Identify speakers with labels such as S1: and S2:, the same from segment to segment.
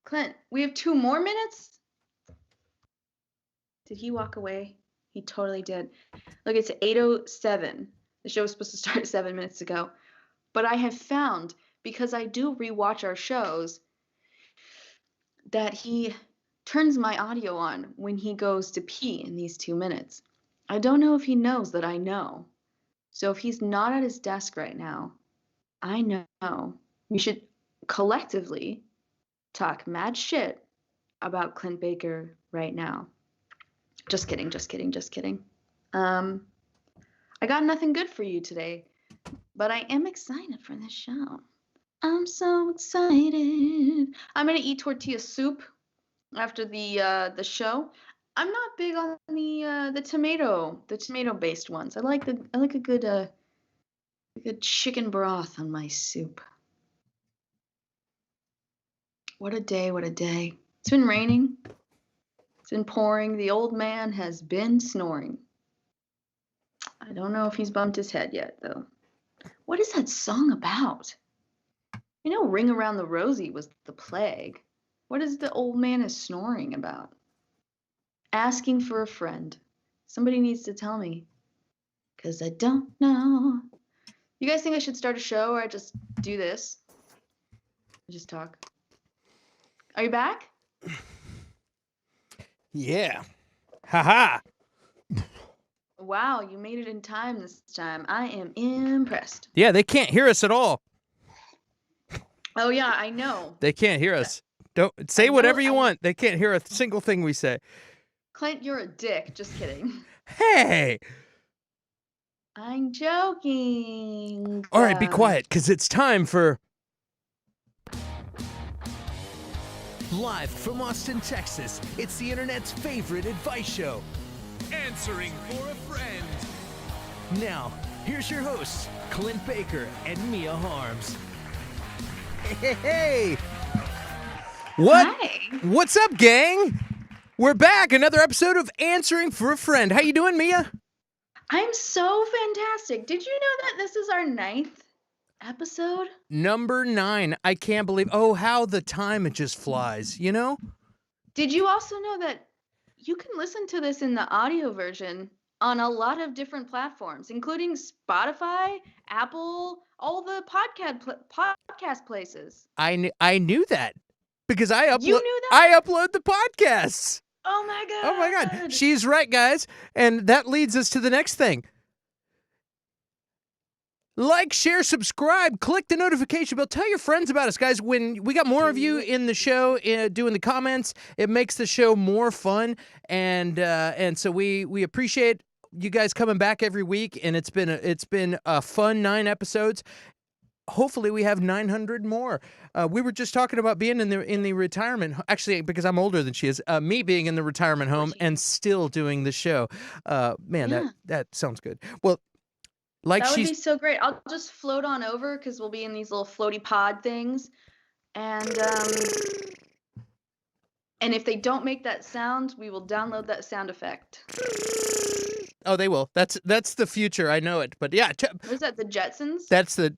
S1: Clint, we have 2 more minutes? Did he walk away? He totally did. Look, it's 8:07. The show was supposed to start 7 minutes ago. But I have found, because I do rewatch our shows, that he turns my audio on when he goes to pee in these 2 minutes. I don't know if he knows that I know. So if he's not at his desk right now, I know we should collectively talk mad shit about Clint Baker right now. Just kidding, just kidding, just kidding. I got nothing good for you today, but I am excited for this show. I'm so excited. I'm gonna eat tortilla soup after the show. I'm not big on the tomato based ones. I like a good chicken broth on my soup. What a day, what a day. It's been raining. It's been pouring. The old man has been snoring. I don't know if he's bumped his head yet, though. What is that song about? You know, Ring Around the Rosie was the plague. What is the old man is snoring about? Asking for a friend. Somebody needs to tell me. Because I don't know. You guys think I should start a show or I just do this? Just talk. Are you back?
S2: Yeah. Haha.
S1: Wow, you made it in time this time. I am impressed.
S2: Yeah, they can't hear us at all.
S1: Oh yeah, I know.
S2: They can't hear us. Don't say whatever you want. They can't hear a single thing we say.
S1: Clint, you're a dick. Just kidding.
S2: Hey.
S1: I'm joking.
S2: All right, be quiet, because it's time for...
S3: Live from Austin, Texas, it's the internet's favorite advice show.
S4: Answering for a friend.
S3: Now, here's your hosts, Clint Baker and Mia Harms.
S2: Hey. What?
S1: Hi.
S2: What's up, gang? We're back. Another episode of Answering for a Friend. How you doing, Mia?
S1: I'm so fantastic. Did you know that this is our 9th episode?
S2: Number 9. I can't believe... Oh, how the time it just flies, you know?
S1: Did you also know that you can listen to this in the audio version on a lot of different platforms, including Spotify, Apple, all the podcast places?
S2: I knew that because
S1: You knew that?
S2: I upload the podcasts.
S1: Oh my god.
S2: Oh my god. She's right, guys. And that leads us to the next thing. Like, share, subscribe, click the notification bell. Tell your friends about us, guys. When we got more of you in the show, doing the comments, it makes the show more fun. And so we appreciate you guys coming back every week. And it's been a fun 9 episodes. Hopefully we have 900 more. We were just talking about being in the retirement, actually, because I'm older than she is. Me being in the retirement home and still doing the show. That sounds good. Well. Like
S1: that would be so great. I'll just float on over because we'll be in these little floaty pod things. And if they don't make that sound, we will download that sound effect.
S2: Oh, they will. That's the future. I know it. But yeah.
S1: Was that the Jetsons?
S2: That's the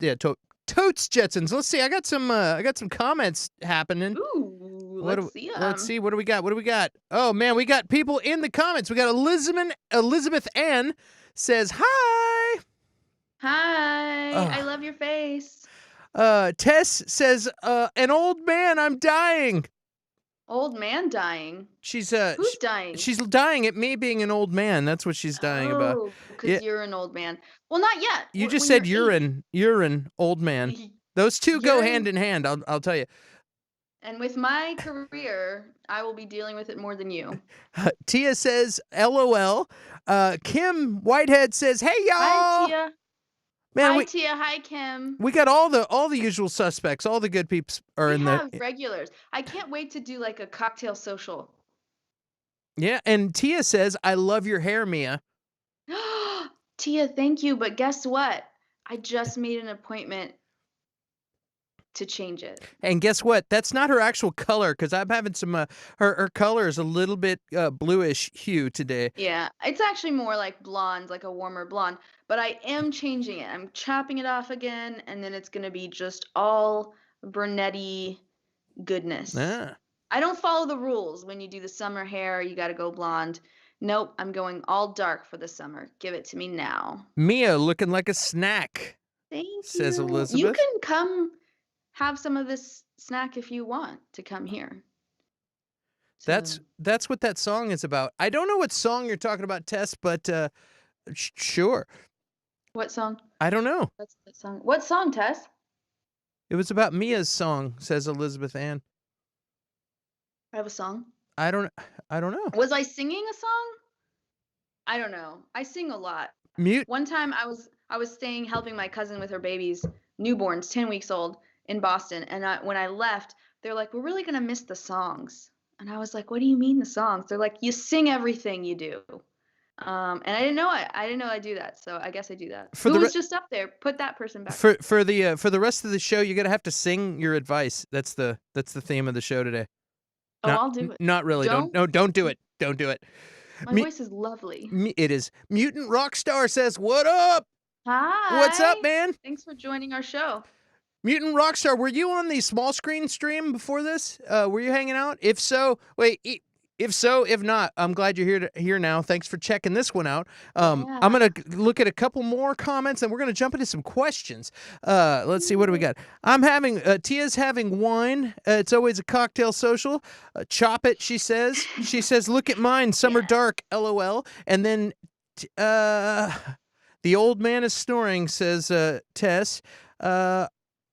S2: Totes Jetsons. Let's see. I got some comments happening.
S1: Ooh, let's see 'em.
S2: Let's see. What do we got? Oh man, we got people in the comments. We got Elizabeth N says hi.
S1: Hi, I love your face.
S2: Tess says, an old man, I'm dying.
S1: Old man dying?
S2: Who's
S1: dying?
S2: She's dying at me being an old man. That's what she's dying about.
S1: Oh, because you're an old man. Well, not yet.
S2: You just said urine, old man. Those two go hand in hand, I'll tell you.
S1: And with my career, I will be dealing with it more than you.
S2: Tia says, LOL. Kim Whitehead says, hey, y'all.
S1: Hi, Tia.
S2: Man,
S1: hi, Tia. Hi, Kim.
S2: We got all the usual suspects. All the good peeps are in there.
S1: We have regulars. I can't wait to do like a cocktail social.
S2: Yeah, and Tia says, I love your hair, Mia.
S1: Tia, thank you. But guess what? I just made an appointment to change it.
S2: And guess what? That's not her actual color because I'm having some, her color is a little bit bluish hue today.
S1: Yeah, it's actually more like blonde, like a warmer blonde. But I am changing it. I'm chopping it off again, and then it's going to be just all brunette-y goodness.
S2: Ah.
S1: I don't follow the rules. When you do the summer hair, you got to go blonde. Nope, I'm going all dark for the summer. Give it to me now.
S2: Mia looking like a snack,
S1: Thank
S2: says
S1: you. You
S2: Elizabeth.
S1: can come have some of this snack if you want to come here. So,
S2: That's what that song is about. I don't know what song you're talking about, Tess, but sure.
S1: what song?
S2: I don't know.
S1: That's the song. What song, Tess?
S2: It was about Mia's song, says Elizabeth Ann.
S1: I have a song.
S2: I don't know.
S1: Was I singing a song? I don't know. I sing a lot.
S2: Mute.
S1: One time I was staying helping my cousin with her babies, newborns, 10 weeks old, in Boston, and when I left, they're like, "We're really gonna miss the songs." And I was like, "What do you mean the songs?" They're like, "You sing everything you do." And I didn't know it. I didn't know I do that, so I guess I do that.
S2: For
S1: Who
S2: the
S1: was just up there? Put that person back.
S2: For the rest of the show, you're gonna have to sing your advice. That's the theme of the show today.
S1: Oh, I'll do it.
S2: Not really. Don't do it. Don't do it.
S1: My voice is lovely.
S2: It is. Mutant Rockstar says, "What up?
S1: Hi.
S2: What's up, man?"
S1: Thanks for joining our show.
S2: Mutant Rockstar, were you on the small screen stream before this? Were you hanging out? If so, if not, I'm glad you're here now. Thanks for checking this one out. I'm gonna look at a couple more comments and we're gonna jump into some questions. Let's see, what do we got? Tia's having wine. It's always a cocktail social. Chop it, she says. She says, "Look at mine, some are dark, LOL." And then the old man is snoring, says Tess.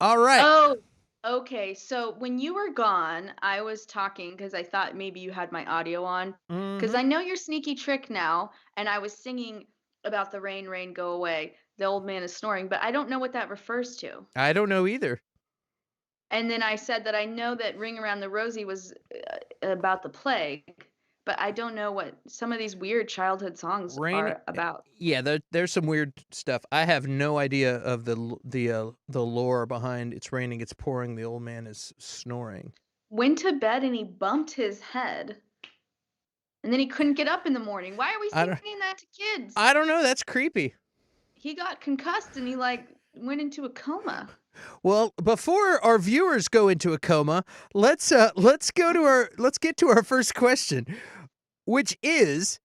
S2: All right.
S1: Oh, okay. So when you were gone, I was talking because I thought maybe you had my audio on. Because I know your sneaky trick now, and I was singing about the rain, rain, go away. The old man is snoring, but I don't know what that refers to.
S2: I don't know either.
S1: And then I said that I know that Ring Around the Rosie was about the plague, but I don't know what some of these weird childhood songs are about.
S2: Yeah, there's some weird stuff. I have no idea of the lore behind "It's raining, it's pouring, the old man is snoring."
S1: Went to bed and he bumped his head, and then he couldn't get up in the morning. Why are we singing that to kids?
S2: I don't know. That's creepy.
S1: He got concussed and he went into a coma.
S2: Well, before our viewers go into a coma, let's get to our first question, which is,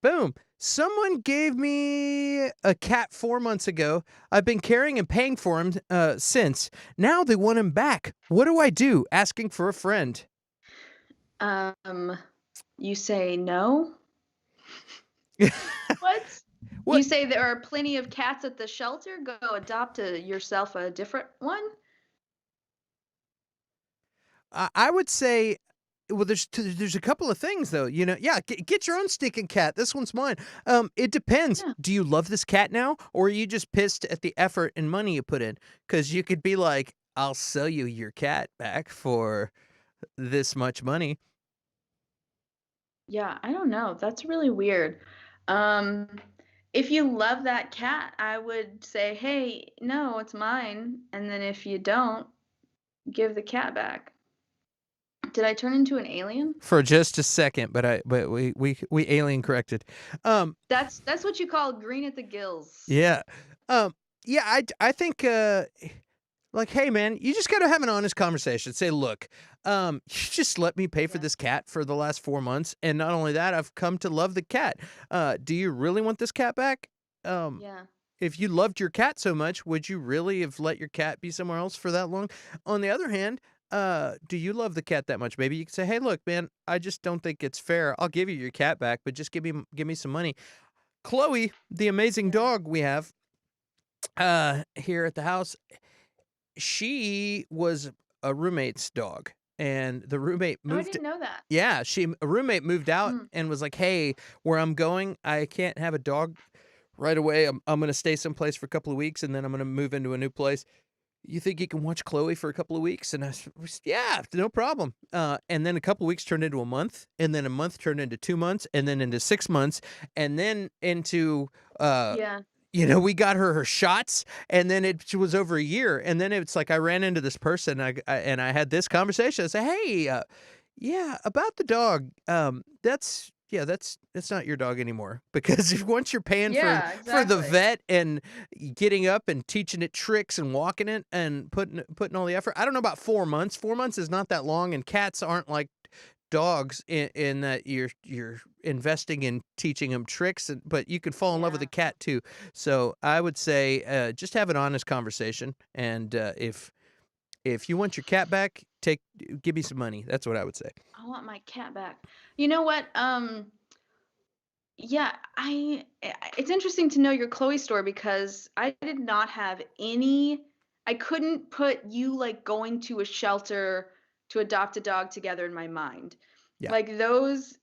S2: boom. Someone gave me a cat 4 months ago. I've been caring and paying for him since. Now they want him back. What do I do? Asking for a friend.
S1: You say no? What? You say there are plenty of cats at the shelter? Go adopt yourself a different one?
S2: I would say, well, there's a couple of things though. Yeah, get your own stinking cat. This one's mine. It depends. Yeah. Do you love this cat now, or are you just pissed at the effort and money you put in? Because you could be like, "I'll sell you your cat back for this much money."
S1: Yeah, I don't know. That's really weird. If you love that cat, I would say, "Hey, no, it's mine." And then if you don't, give the cat back. Did I turn into an alien?
S2: For just a second, but we alien corrected.
S1: That's what you call green at the gills.
S2: Yeah. Yeah, I think like, hey man, you just gotta have an honest conversation. Say, look, you just let me pay for this cat for the last 4 months, and not only that, I've come to love the cat. Do you really want this cat back?
S1: Yeah.
S2: If you loved your cat so much, would you really have let your cat be somewhere else for that long? On the other hand, do you love the cat that much? Maybe you could say, "Hey, look, man, I just don't think it's fair. I'll give you your cat back, but just give me some money." Chloe, the amazing dog we have here at the house, she was a roommate's dog, and the roommate moved.
S1: I didn't know that.
S2: Yeah, a roommate moved out and was like, "Hey, where I'm going, I can't have a dog right away. I'm going to stay someplace for a couple of weeks, and then I'm going to move into a new place. You think you can watch Chloe for a couple of weeks?" And I said, "Yeah, no problem." And then a couple of weeks turned into a month, and then a month turned into 2 months, and then into 6 months, and then into we got her shots, and then it was over a year, and then it's like I ran into this person, and I had this conversation. I said, "Hey, yeah, about the dog. yeah, that's not your dog anymore. Because if once you're paying
S1: Yeah,
S2: for the
S1: exactly.
S2: vet and getting up and teaching it tricks and walking it and putting all the effort, I don't know about 4 months. 4 months is not that long, and cats aren't like dogs in that you're investing in teaching them tricks, but you could fall in love with a
S1: Yeah.
S2: cat too. So I would say just have an honest conversation, and if you want your cat back, give me some money. That's what I would say.
S1: I want my cat back. You know what? Yeah, it's interesting to know your Chloe story because I did not have any. I couldn't put you like going to a shelter to adopt a dog together in my mind.
S2: Yeah.
S1: Like those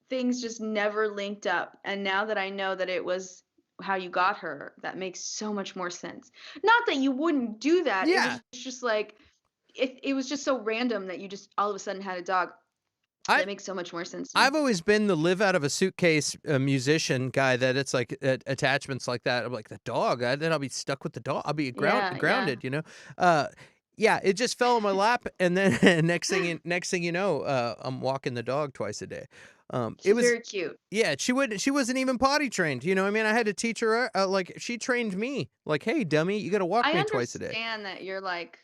S1: things just never linked up. And now that I know that it was how you got her, that makes so much more sense. Not that you wouldn't do that. It
S2: Yeah.
S1: was just like it was just so random that you just all of a sudden had a dog.
S2: I
S1: That makes so much more sense to me.
S2: I've always been the live out of a suitcase musician guy that it's like attachments like that. I'm like the dog. Then I'll be stuck with the dog. I'll be
S1: Yeah, yeah.
S2: grounded. Uh, yeah. It just fell in my lap, and then next thing you know, I'm walking the dog twice a day. It
S1: She's
S2: was
S1: very cute.
S2: yeah. She wasn't even potty trained. You know, what I mean, I had to teach her. Like she trained me. Like, hey, dummy, you got to walk
S1: I
S2: me twice a day.
S1: understand that you're like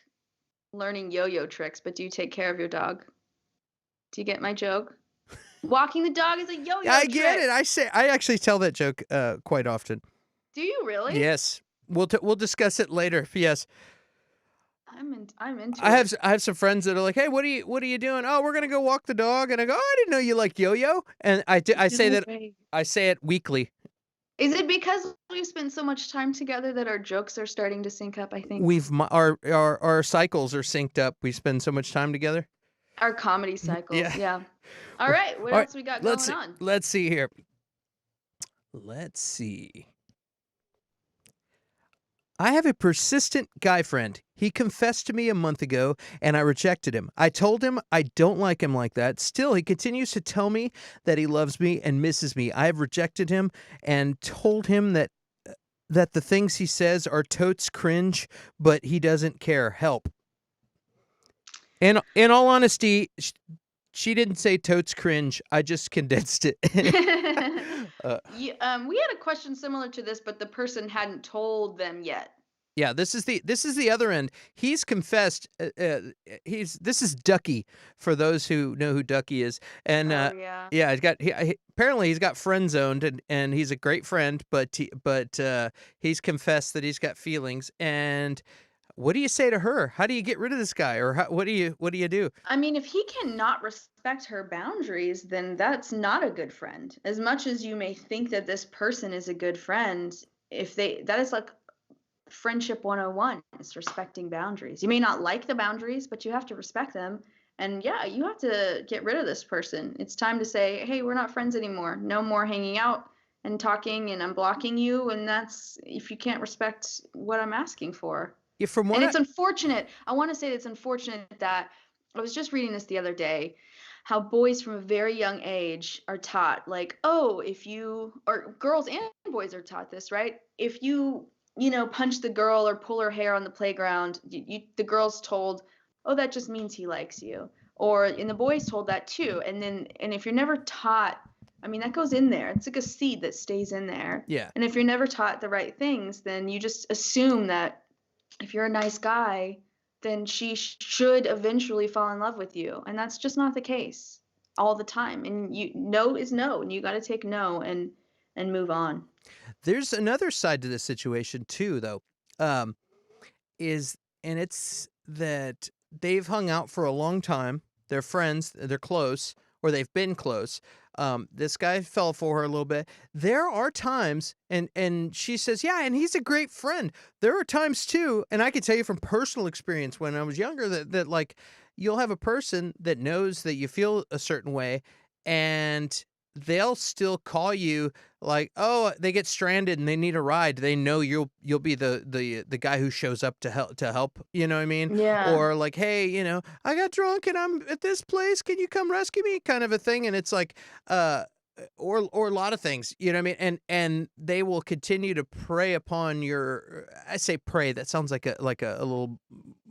S1: learning yo-yo tricks, but do you take care of your dog? Do you get my joke? Walking the dog is a
S2: Yeah,
S1: yo-yo
S2: I get
S1: trick.
S2: it. I actually tell that joke quite often.
S1: Do you really?
S2: Yes. We'll discuss it later. Yes.
S1: I'm into
S2: I
S1: it.
S2: have some friends that are like, "Hey, what are you doing?" "Oh, we're gonna go walk the dog." And I go, "Oh, I didn't know you liked yo-yo." And I say
S1: No
S2: that
S1: way.
S2: I say it weekly.
S1: Is it because we've spent so much time together that our jokes are starting to sync up, I think?
S2: Our cycles are synced up. We spend so much time together.
S1: Our comedy
S2: Yeah.
S1: cycles, yeah. All right, what
S2: All right.
S1: else we got going on?
S2: Let's see here. Let's see. I have a persistent guy friend. He confessed to me a month ago, and I rejected him. I told him I don't like him like that. Still, he continues to tell me that he loves me and misses me. I have rejected him and told him that the things he says are totes cringe, but he doesn't care. Help. And in all honesty, she didn't say totes cringe. I just condensed it.
S1: We had a question similar to this, but the person hadn't told them yet.
S2: Yeah, this is the other end. He's confessed. This is Ducky for those who know who Ducky is, and
S1: Oh yeah.
S2: yeah, apparently he's got friend zoned, and he's a great friend, but he's confessed that he's got feelings. And what do you say to her? How do you get rid of this guy, or what do you do?
S1: I mean, if he cannot respect her boundaries, then that's not a good friend. As much as you may think that this person is a good friend, that is like friendship 101 is respecting boundaries. You may not like the boundaries, but you have to respect them. And yeah, you have to get rid of this person. It's time to say, hey, we're not friends anymore. No more hanging out and talking, and I'm blocking you. And that's if you can't respect what I'm asking for.
S2: Yeah, from
S1: And
S2: what
S1: it's unfortunate. I want to say it's unfortunate that I was just reading this the other day how boys from a very young age are taught, like, oh, or girls and boys are taught this, right? If you punch the girl or pull her hair on the playground, the girl's told, oh, that just means he likes you. And the boys told that too. And if you're never taught, I mean, that goes in there. It's like a seed that stays in there.
S2: yeah.
S1: And if you're never taught the right things, then you just assume that if you're a nice guy, then she should eventually fall in love with you. And that's just not the case all the time. And no is no, and you got to take no and move on.
S2: There's another side to this situation too, though. Um, it's that they've hung out for a long time. They're friends. They're close, or they've been close. This guy fell for her a little bit. There are times, and she says, yeah, and he's a great friend. There are times too, and I can tell you from personal experience when I was younger that like you'll have a person that knows that you feel a certain way, and they'll still call you like, oh, they get stranded and they need a ride. They know you'll be the guy who shows up to help. You know what I mean?
S1: Yeah.
S2: Or like, hey, I got drunk and I'm at this place. Can you come rescue me? Kind of a thing. And it's like, or a lot of things. You know what I mean? And they will continue to prey upon your. I say prey. That sounds like a little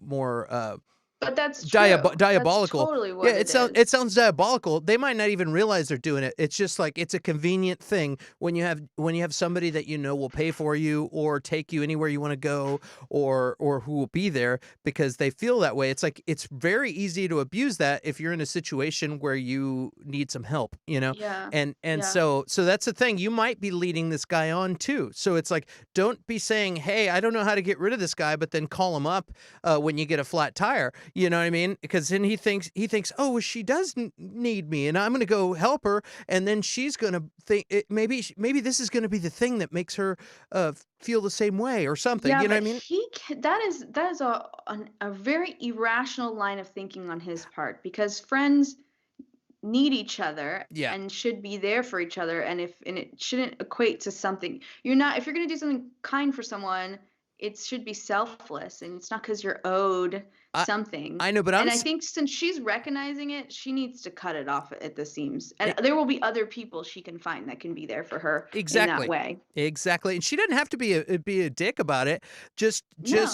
S2: more
S1: But that's true. That's
S2: diabolical.
S1: totally
S2: Yeah,
S1: what it
S2: it
S1: is.
S2: sounds diabolical. They might not even realize they're doing it. It's just like it's a convenient thing when you have somebody that you know will pay for you or take you anywhere you want to go or who will be there because they feel that way. It's like it's very easy to abuse that if you're in a situation where you need some help, you know?
S1: Yeah.
S2: And
S1: Yeah.
S2: so that's the thing. You might be leading this guy on too. So it's like don't be saying, "Hey, I don't know how to get rid of this guy," but then call him up when you get a flat tire. You know what I mean? Because then he thinks, oh, well, she does need me, and I'm going to go help her, and then she's going to think maybe this is going to be the thing that makes her feel the same way or something.
S1: Yeah,
S2: You know what
S1: but
S2: I mean?
S1: that is a very irrational line of thinking on his part because friends need each other
S2: Yeah.
S1: and should be there for each other, and it shouldn't equate to something. You're not If you're going to do something kind for someone, it should be selfless, and it's not because you're owed
S2: I
S1: something.
S2: I know, but
S1: And I think since she's recognizing it, she needs to cut it off at the seams, and
S2: e-
S1: there will be other people she can find that can be there for her in that
S2: exactly,
S1: way.
S2: exactly, and she doesn't have to be a dick about it. Just
S1: No.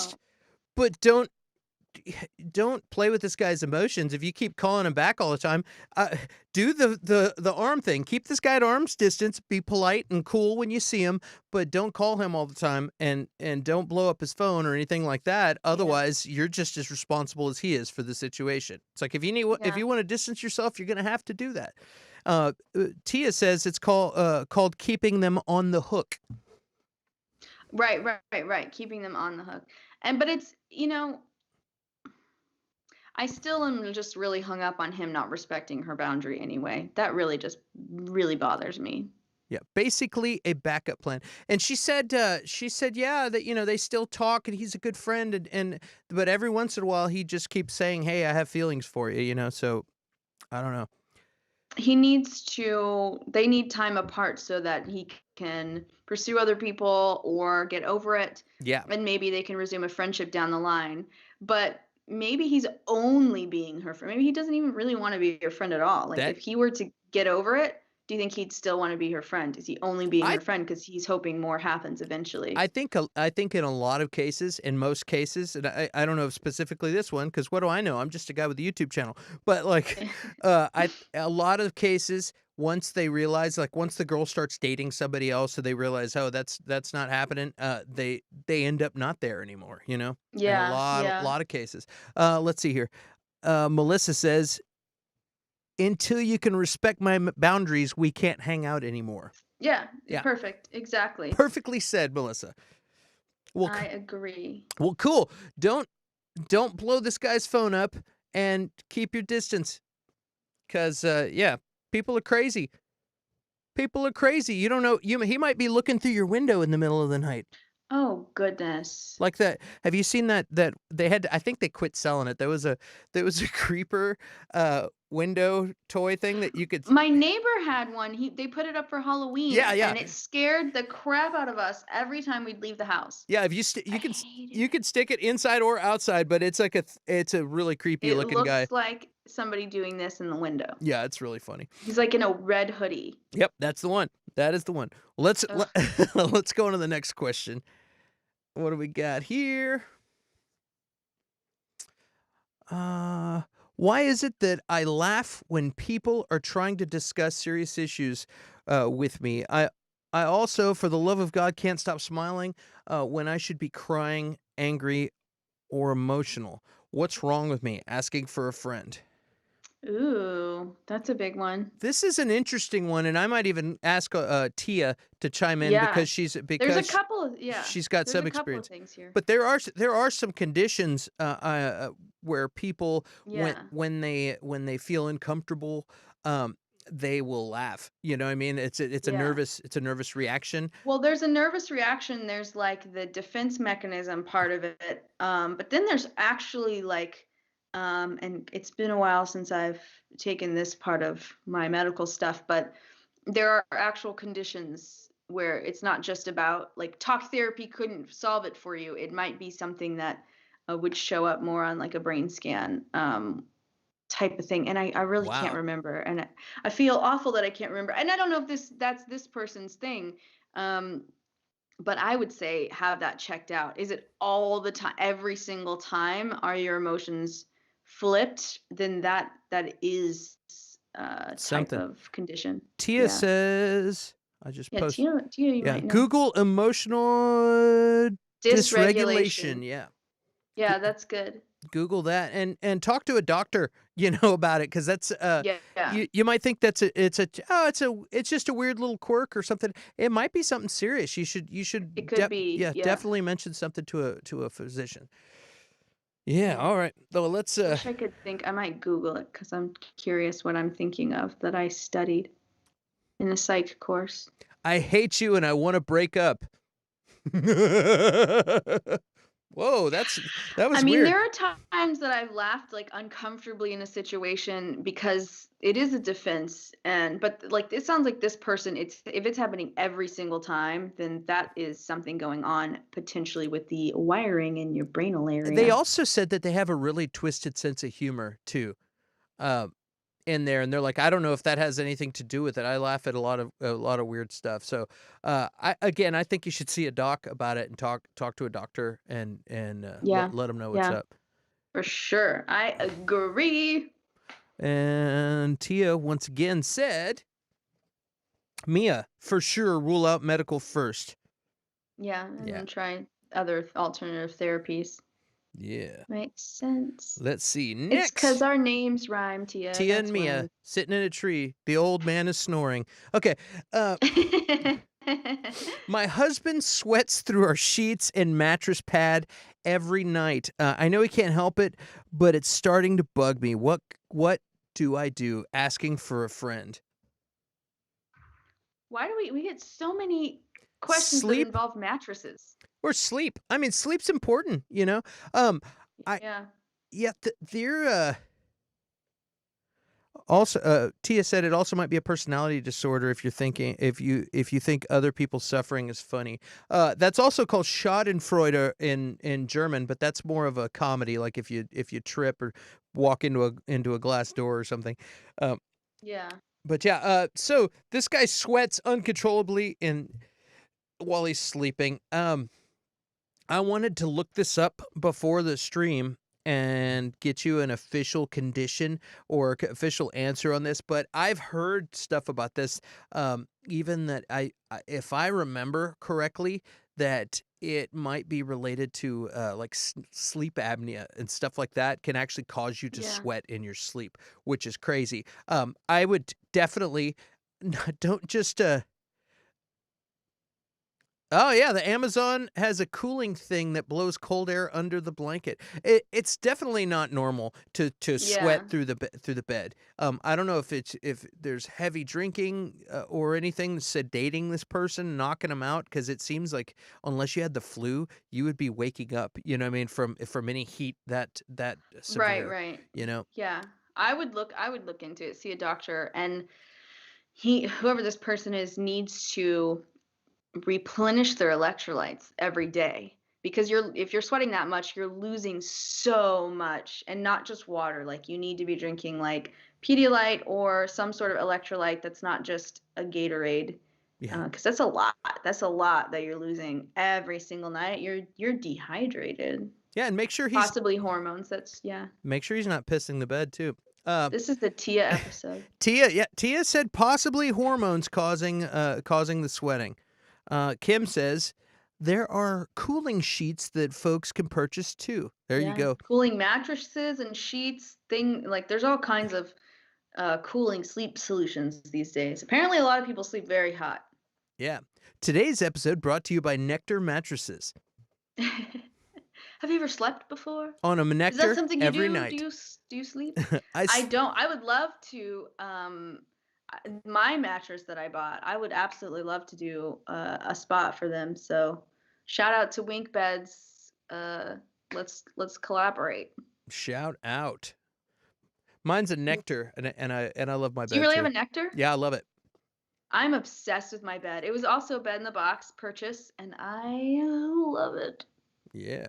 S2: but don't play with this guy's emotions. If you keep calling him back all the time, uh, do the arm thing. Keep this guy at arm's distance. Be polite and cool when you see him, but don't call him all the time, and don't blow up his phone or anything like that.
S1: Yeah.
S2: Otherwise, you're just as responsible as he is for the situation. It's like if
S1: Yeah.
S2: you want to distance yourself, you're gonna have to do that. Tia says it's called keeping them on the hook.
S1: Right. Keeping them on the hook. But I still am just really hung up on him not respecting her boundary anyway. That really just really bothers me.
S2: Yeah, basically a backup plan. And she said, yeah, that they still talk and he's a good friend and but every once in a while he just keeps saying, "Hey, I have feelings for you." So I don't know.
S1: They need time apart so that he can pursue other people or get over it,
S2: Yeah,
S1: and maybe they can resume a friendship down the line. But maybe he's only being her friend. Maybe he doesn't even really want to be your friend at all. Like
S2: that
S1: if he were to get over it, do you think he'd still want to be her friend? Is he only being
S2: I
S1: her friend because he's hoping more happens eventually?
S2: I think in a lot of cases, in most cases, and I don't know specifically this one because what do I know? I'm just a guy with a YouTube channel. But like, I a lot of cases once they realize like once the girl starts dating somebody else, so they realize oh that's not happening. They end up not there anymore. In a
S1: Yeah, yeah.
S2: lot of cases. Let's see here. Melissa says until you can respect my boundaries, we can't hang out anymore.
S1: Yeah,
S2: Yeah,
S1: perfect. Exactly.
S2: perfectly said, Melissa. Well,
S1: I agree.
S2: Well, cool. Don't blow this guy's phone up and keep your distance. Cause yeah, people are crazy. People are crazy. You don't know. He might be looking through your window in the middle of the night.
S1: Oh, goodness.
S2: Like that. Have you seen that they had? I think they quit selling it. There was a creeper window toy thing that you could.
S1: My neighbor had one. They put it up for Halloween,
S2: Yeah, yeah,
S1: and it scared the crap out of us every time we'd leave the house.
S2: yeah. If
S1: I
S2: you
S1: hated
S2: can
S1: it.
S2: stick it inside or outside, but it's like it's a really creepy
S1: It
S2: looking guy.
S1: looks like somebody doing this in the window.
S2: Yeah, it's really funny.
S1: He's like in a red hoodie.
S2: Yep, that's the one. That is the one.
S1: Ugh.
S2: Let's go on to the next question. What do we got here? Why is it that I laugh when people are trying to discuss serious issues with me? I also, for the love of God, can't stop smiling when I should be crying, angry, or emotional. What's wrong with me? Asking for a friend.
S1: Ooh, that's a big one.
S2: This is an interesting one, and I might even ask Tia to chime in
S1: Yeah.
S2: because
S1: There's a couple of
S2: she's got
S1: There's
S2: some
S1: a couple of
S2: experience.
S1: things here.
S2: But there are some conditions where people
S1: Yeah.
S2: when they feel uncomfortable, they will laugh. You know what I mean?
S1: Yeah.
S2: It's a nervous reaction.
S1: Well, there's a nervous reaction. There's like the defense mechanism part of it. But then there's actually like, and it's been a while since I've taken this part of my medical stuff, but there are actual conditions where it's not just about like talk therapy couldn't solve it for you. It might be something that would show up more on like a brain scan type of thing. And I really can't
S2: Wow.
S1: remember. And I feel awful that I can't remember. And I don't know if that's this person's thing. Um, but I would say have that checked out. Is it all the time, every single time? Are your emotions flipped, then that is a type
S2: Something.
S1: of condition.
S2: Tia
S1: Yeah.
S2: says, I just
S1: Yeah,
S2: posted.
S1: Tia, you
S2: Yeah,
S1: might know.
S2: Google emotional dysregulation.
S1: Dysregulation.
S2: Yeah.
S1: Yeah, that's good.
S2: Google that and talk to a doctor, about it, because that's
S1: Yeah.
S2: you might think it's just a weird little quirk or something. It might be something serious. You should
S1: It could be. Yeah.
S2: definitely mention something to a physician. Yeah, all right. Though let's
S1: Wish I could think. I might Google it because I'm curious what I'm thinking of that I studied in a psych course.
S2: I hate you and I want to break up. Whoa, that was
S1: I mean,
S2: weird.
S1: there are times that I've laughed like uncomfortably in a situation because it is a defense, but like it sounds like this person, if it's happening every single time, then that is something going on potentially with the wiring in your brainal area.
S2: They also said that they have a really twisted sense of humor too. In there, and they're like, I don't know if that has anything to do with it. I laugh at a lot of weird stuff. So, I think you should see a doc about it and talk to a doctor and
S1: Yeah.
S2: let them know what's
S1: Yeah.
S2: up.
S1: For sure. I agree.
S2: And Tia once again said, Mia, for sure, rule out medical first.
S1: Yeah, and
S2: Yeah.
S1: then try other alternative therapies.
S2: Yeah.
S1: Makes sense.
S2: Let's see.
S1: It's
S2: Next,
S1: because our names rhyme, Tia.
S2: Tia
S1: That's
S2: and Mia sitting in a tree. The old man is snoring. Okay. My husband sweats through our sheets and mattress pad every night. I know he can't help it, but it's starting to bug me. What do I do? Asking for a friend.
S1: Why do we get so many questions
S2: Sleep?
S1: that involve mattresses?
S2: Or sleep. I mean, sleep's important,
S1: Yeah.
S2: they're also Tia said it also might be a personality disorder if you think other people's suffering is funny. That's also called Schadenfreude in German, but that's more of a comedy, like if you trip or walk into a glass door or something.
S1: Yeah.
S2: But yeah, so this guy sweats uncontrollably while he's sleeping. I wanted to look this up before the stream and get you an official condition or official answer on this, but I've heard stuff about this, even that if I remember correctly, that it might be related to like sleep apnea and stuff like that can actually cause you to sweat in your sleep, which is crazy. I would definitely don't just Oh yeah, the Amazon has a cooling thing that blows cold air under the blanket. It's definitely not normal to sweat through the bed. I don't know if there's heavy drinking or anything sedating this person, knocking them out, because it seems like unless you had the flu, you would be waking up. You know what I mean, from any heat that severe.
S1: Right.
S2: You know.
S1: Yeah. I would look into it, see a doctor, and whoever this person is needs to replenish their electrolytes every day, because if you're sweating that much, you're losing so much, and not just water. Like you need to be drinking like Pedialyte or some sort of electrolyte that's not just a Gatorade.
S2: Yeah.
S1: Because that's a lot. That's a lot that you're losing every single night. You're dehydrated.
S2: Yeah, and make sure he's
S1: possibly hormones.
S2: Make sure he's not pissing the bed too.
S1: This is the Tia episode.
S2: Tia said possibly hormones causing the sweating. Kim says there are cooling sheets that folks can purchase too. There you go.
S1: Cooling mattresses and sheets, there's all kinds of cooling sleep solutions these days. Apparently a lot of people sleep very hot.
S2: Yeah. Today's episode brought to you by Nectar Mattresses.
S1: Have you ever slept before?
S2: On a Nectar,
S1: is that something you
S2: every
S1: do?
S2: night.
S1: Do you sleep? I don't. I would love to. My mattress that I bought, I would absolutely love to do a spot for them. So, shout out to Wink Beds. Let's collaborate.
S2: Shout out. Mine's a Nectar, and I love my bed.
S1: Do you really
S2: too.
S1: have a Nectar?
S2: Yeah, I love it.
S1: I'm obsessed with my bed. It was also a bed in the box purchase, and I love it.
S2: Yeah.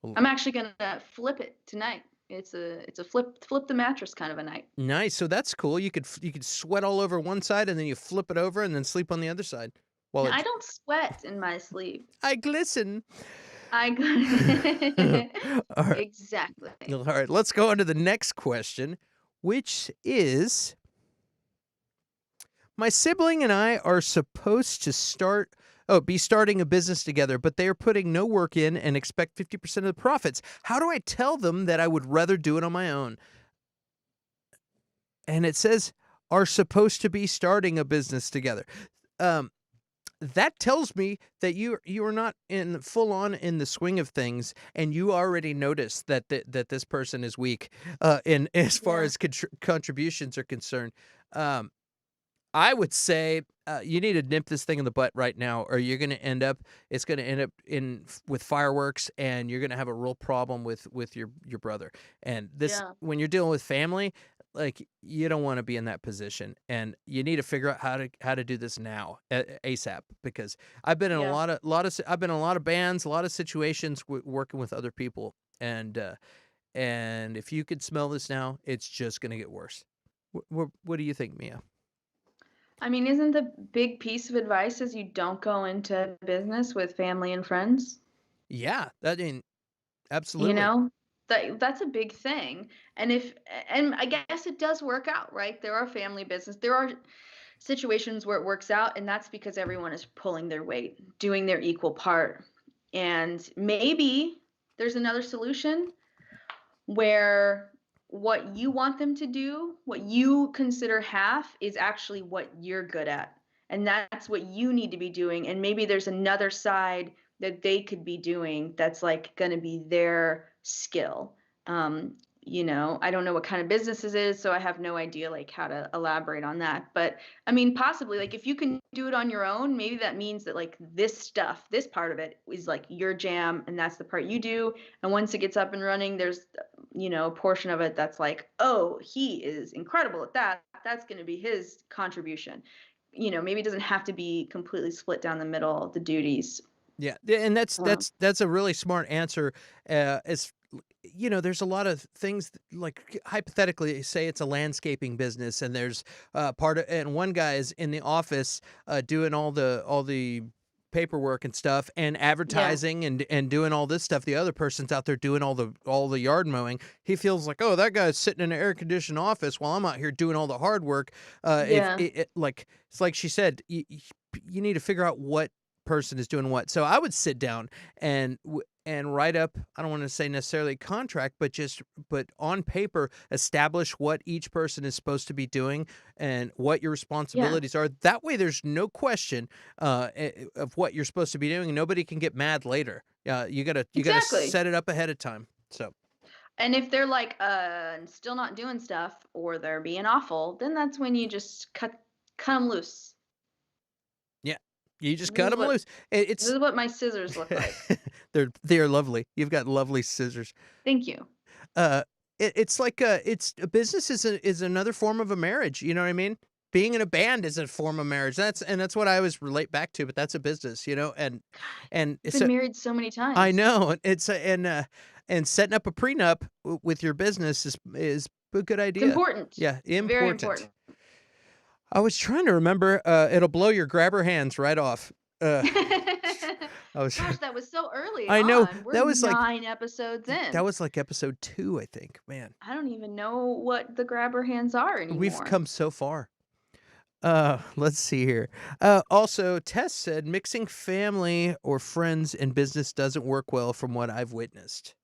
S2: Well,
S1: I'm actually gonna flip it tonight. It's a flip the mattress kind of a night.
S2: Nice. So that's cool. You could sweat all over one side and then you flip it over and then sleep on the other side.
S1: I don't sweat in my sleep.
S2: I glisten.
S1: I got
S2: All right.
S1: exactly.
S2: All right. Let's go on to the next question, which is my sibling and I are supposed to be starting a business together, but they are putting no work in and expect 50% of the profits. How do I tell them that I would rather do it on my own? And it says are supposed to be starting a business together. Um, that tells me that you are not in full on in the swing of things, and you already noticed that this person is weak in as far
S1: Yeah.
S2: as contributions are concerned. Um, I would say you need to nip this thing in the butt right now, or you're going to end up. It's going to end up with fireworks, and you're going to have a real problem with your brother. And this,
S1: Yeah.
S2: when you're dealing with family, like you don't want to be in that position, and you need to figure out how to do this now ASAP. Because I've been in
S1: Yeah.
S2: I've been in a lot of bands, a lot of situations working with other people, and if you could smell this now, it's just going to get worse. What do you think, Mia?
S1: I mean, isn't the big piece of advice is you don't go into business with family and friends?
S2: Yeah, I mean,
S1: You
S2: absolutely.
S1: know? That's a big thing. And if and I guess it does work out, right? There are family business. There are situations where it works out, and that's because everyone is pulling their weight, doing their equal part. And maybe there's another solution where what you want them to do, what you consider half, is actually what you're good at. And that's what you need to be doing. And maybe there's another side that they could be doing that's like going to be their skill. I don't know what kind of business it is, so I have no idea like how to elaborate on that. But I mean, possibly like if you can do it on your own, maybe that means that like this stuff, this part of it is like your jam, and that's the part you do. And once it gets up and running, there's a portion of it that's like, oh, he is incredible at that. That's going to be his contribution. Maybe it doesn't have to be completely split down the middle, the duties.
S2: Yeah, and that's
S1: Um,
S2: that's a really smart answer. As there's a lot of things like hypothetically, say it's a landscaping business, and there's and one guy is in the office doing all the paperwork and stuff and
S1: yeah,
S2: advertising and doing all this stuff. The other person's out there doing all the yard mowing. He feels like, oh, that guy's sitting in an air conditioned office while I'm out here doing all the hard work. If
S1: yeah,
S2: like it's like she said, you need to figure out what person is doing what. So I would sit down and write up, I don't want to say necessarily contract, but on paper establish what each person is supposed to be doing and what your
S1: yeah,
S2: responsibilities are. That way there's no question of what you're supposed to be doing, and nobody can get mad later. You gotta
S1: exactly.
S2: set it up ahead of time. So
S1: And if they're like still not doing stuff, or they're being awful, then that's when you just cut them loose.
S2: yeah, you just
S1: This
S2: cut
S1: is
S2: them
S1: what
S2: loose.
S1: this is what my scissors look like.
S2: They're lovely. You've got lovely scissors.
S1: Thank you.
S2: Uh, it's like it's a business is another form of a marriage. You know what I mean? Being in a band is a form of marriage. That's what I always relate back to. But that's a business, and
S1: Been
S2: so
S1: married so many
S2: I
S1: times.
S2: know and setting up a prenup with your business is a good
S1: It's
S2: idea.
S1: important.
S2: Yeah,
S1: It's very
S2: important.
S1: important.
S2: I was trying to remember. It'll blow your grabber hands right off. Uh, I was.
S1: Gosh, that was so early
S2: I know
S1: on. We're
S2: that was like
S1: 9 episodes
S2: that
S1: in.
S2: was like episode 2, I think. Man,
S1: I don't even know what the grabber hands are
S2: we've
S1: anymore.
S2: come so far. Let's see here. Also, Tess said mixing family or friends and business doesn't work well from what I've witnessed.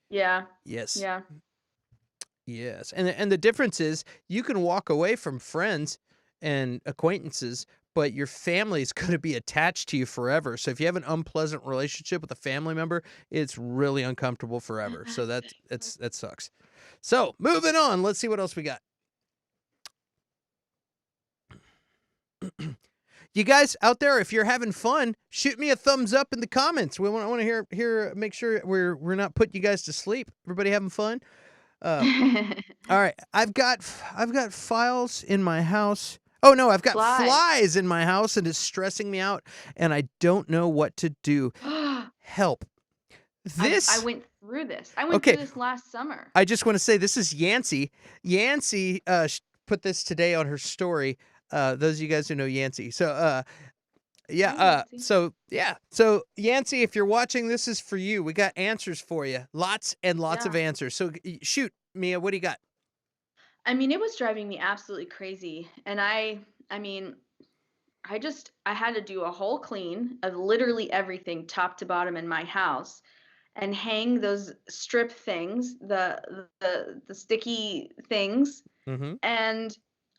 S1: Yeah.
S2: Yes.
S1: Yeah.
S2: Yes. And the difference is you can walk away from friends and acquaintances, but your family is going to be attached to you forever. So if you have an unpleasant relationship with a family member, it's really uncomfortable forever. So that sucks. So, moving on. Let's see what else we got. You guys out there, if you're having fun, shoot me a thumbs up in the comments. We want to hear. Make sure we're not putting you guys to sleep. Everybody having fun? Uh, all right. I've got files in my house. Oh no, I've got
S1: Flies.
S2: flies in my house, and it's stressing me out, and I don't know what to do. Help!
S1: I
S2: This
S1: went through this. I went
S2: okay.
S1: through this last summer.
S2: I just want to say this is Yancey. Yancey put this today on her story. Those of you guys who know Yancey. So Yeah.
S1: Oh, see?
S2: So Yancey, if you're watching, this is for you. We got answers for you. Lots and lots of
S1: Yeah.
S2: answers. So shoot, Mia, what do you got?
S1: I mean, it was driving me absolutely crazy. And I mean, I had to do a whole clean of literally everything top to bottom in my house and hang those strip things, the sticky things,
S2: Mm-hmm.
S1: and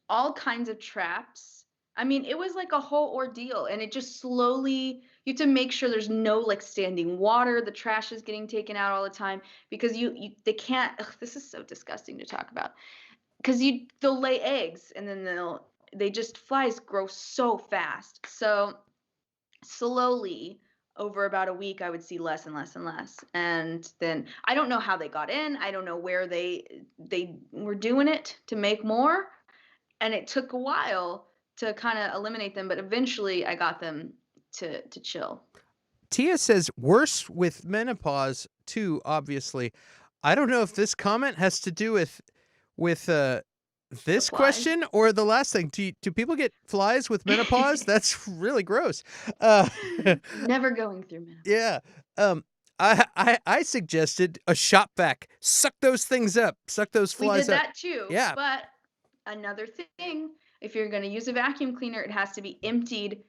S1: all kinds of traps. I mean, it was like a whole ordeal, and it just slowly, you have to make sure there's no like standing water, the trash is getting taken out all the time because they can't, ugh, this is so disgusting to talk about. Because they'll lay eggs and then they just, flies grow so fast. So slowly over about a week I would see less and less and less, and then I don't know how they got in, I don't know where they were doing it to make more, and it took a while to kind of eliminate them, but eventually I got them to chill.
S2: Tia says worse with menopause too. Obviously, I don't know if this comment has to do with this
S1: flies.
S2: question or the last thing. Do people get flies with menopause? That's really gross. Uh,
S1: Never going through menopause.
S2: yeah. I suggested a shop vac. Suck those things up. Suck those
S1: We
S2: flies
S1: did
S2: up.
S1: that too,
S2: Yeah.
S1: but another thing, if you're going to use a vacuum cleaner, it has to be emptied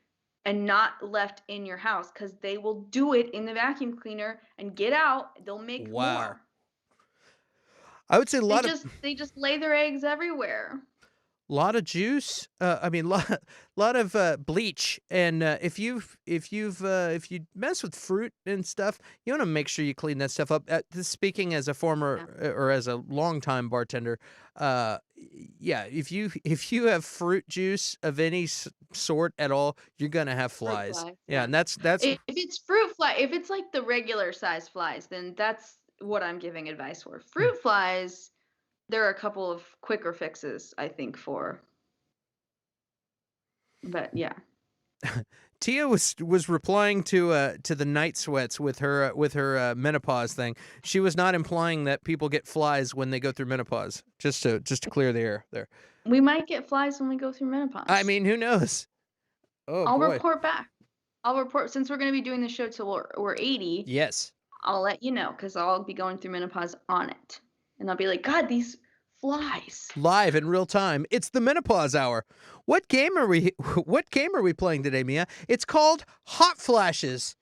S1: and not left in your house, because they will do it in the vacuum cleaner and get out, they'll make
S2: Wow.
S1: more.
S2: I would say a lot of
S1: They just lay their eggs everywhere.
S2: juice. I mean, lot of bleach. And if you mess with fruit and stuff, you want to make sure you clean that stuff up. This speaking as a former or as a longtime bartender, yeah, if you have fruit juice of any sort at all, you're gonna have flies.
S1: Flies,
S2: Yeah,
S1: yeah.
S2: and that's
S1: If it's fruit fly, if it's like the regular size flies, then that's what I'm giving advice for. Fruit flies, there are a couple of quicker fixes, I think, for. But yeah.
S2: Tia was replying to the night sweats with her menopause thing. She was not implying that people get flies when they go through menopause. Just to clear the air there.
S1: We might get flies when we go through menopause.
S2: I mean, who knows? Oh
S1: I'll
S2: boy.
S1: report back. I'll report, since we're going to be doing the show till we're 80.
S2: Yes.
S1: I'll let you know, because I'll be going through menopause on it, and I'll be like, God, these flies.
S2: Live in real time. It's the menopause hour. What game are we playing today, Mia? It's called Hot Flashes.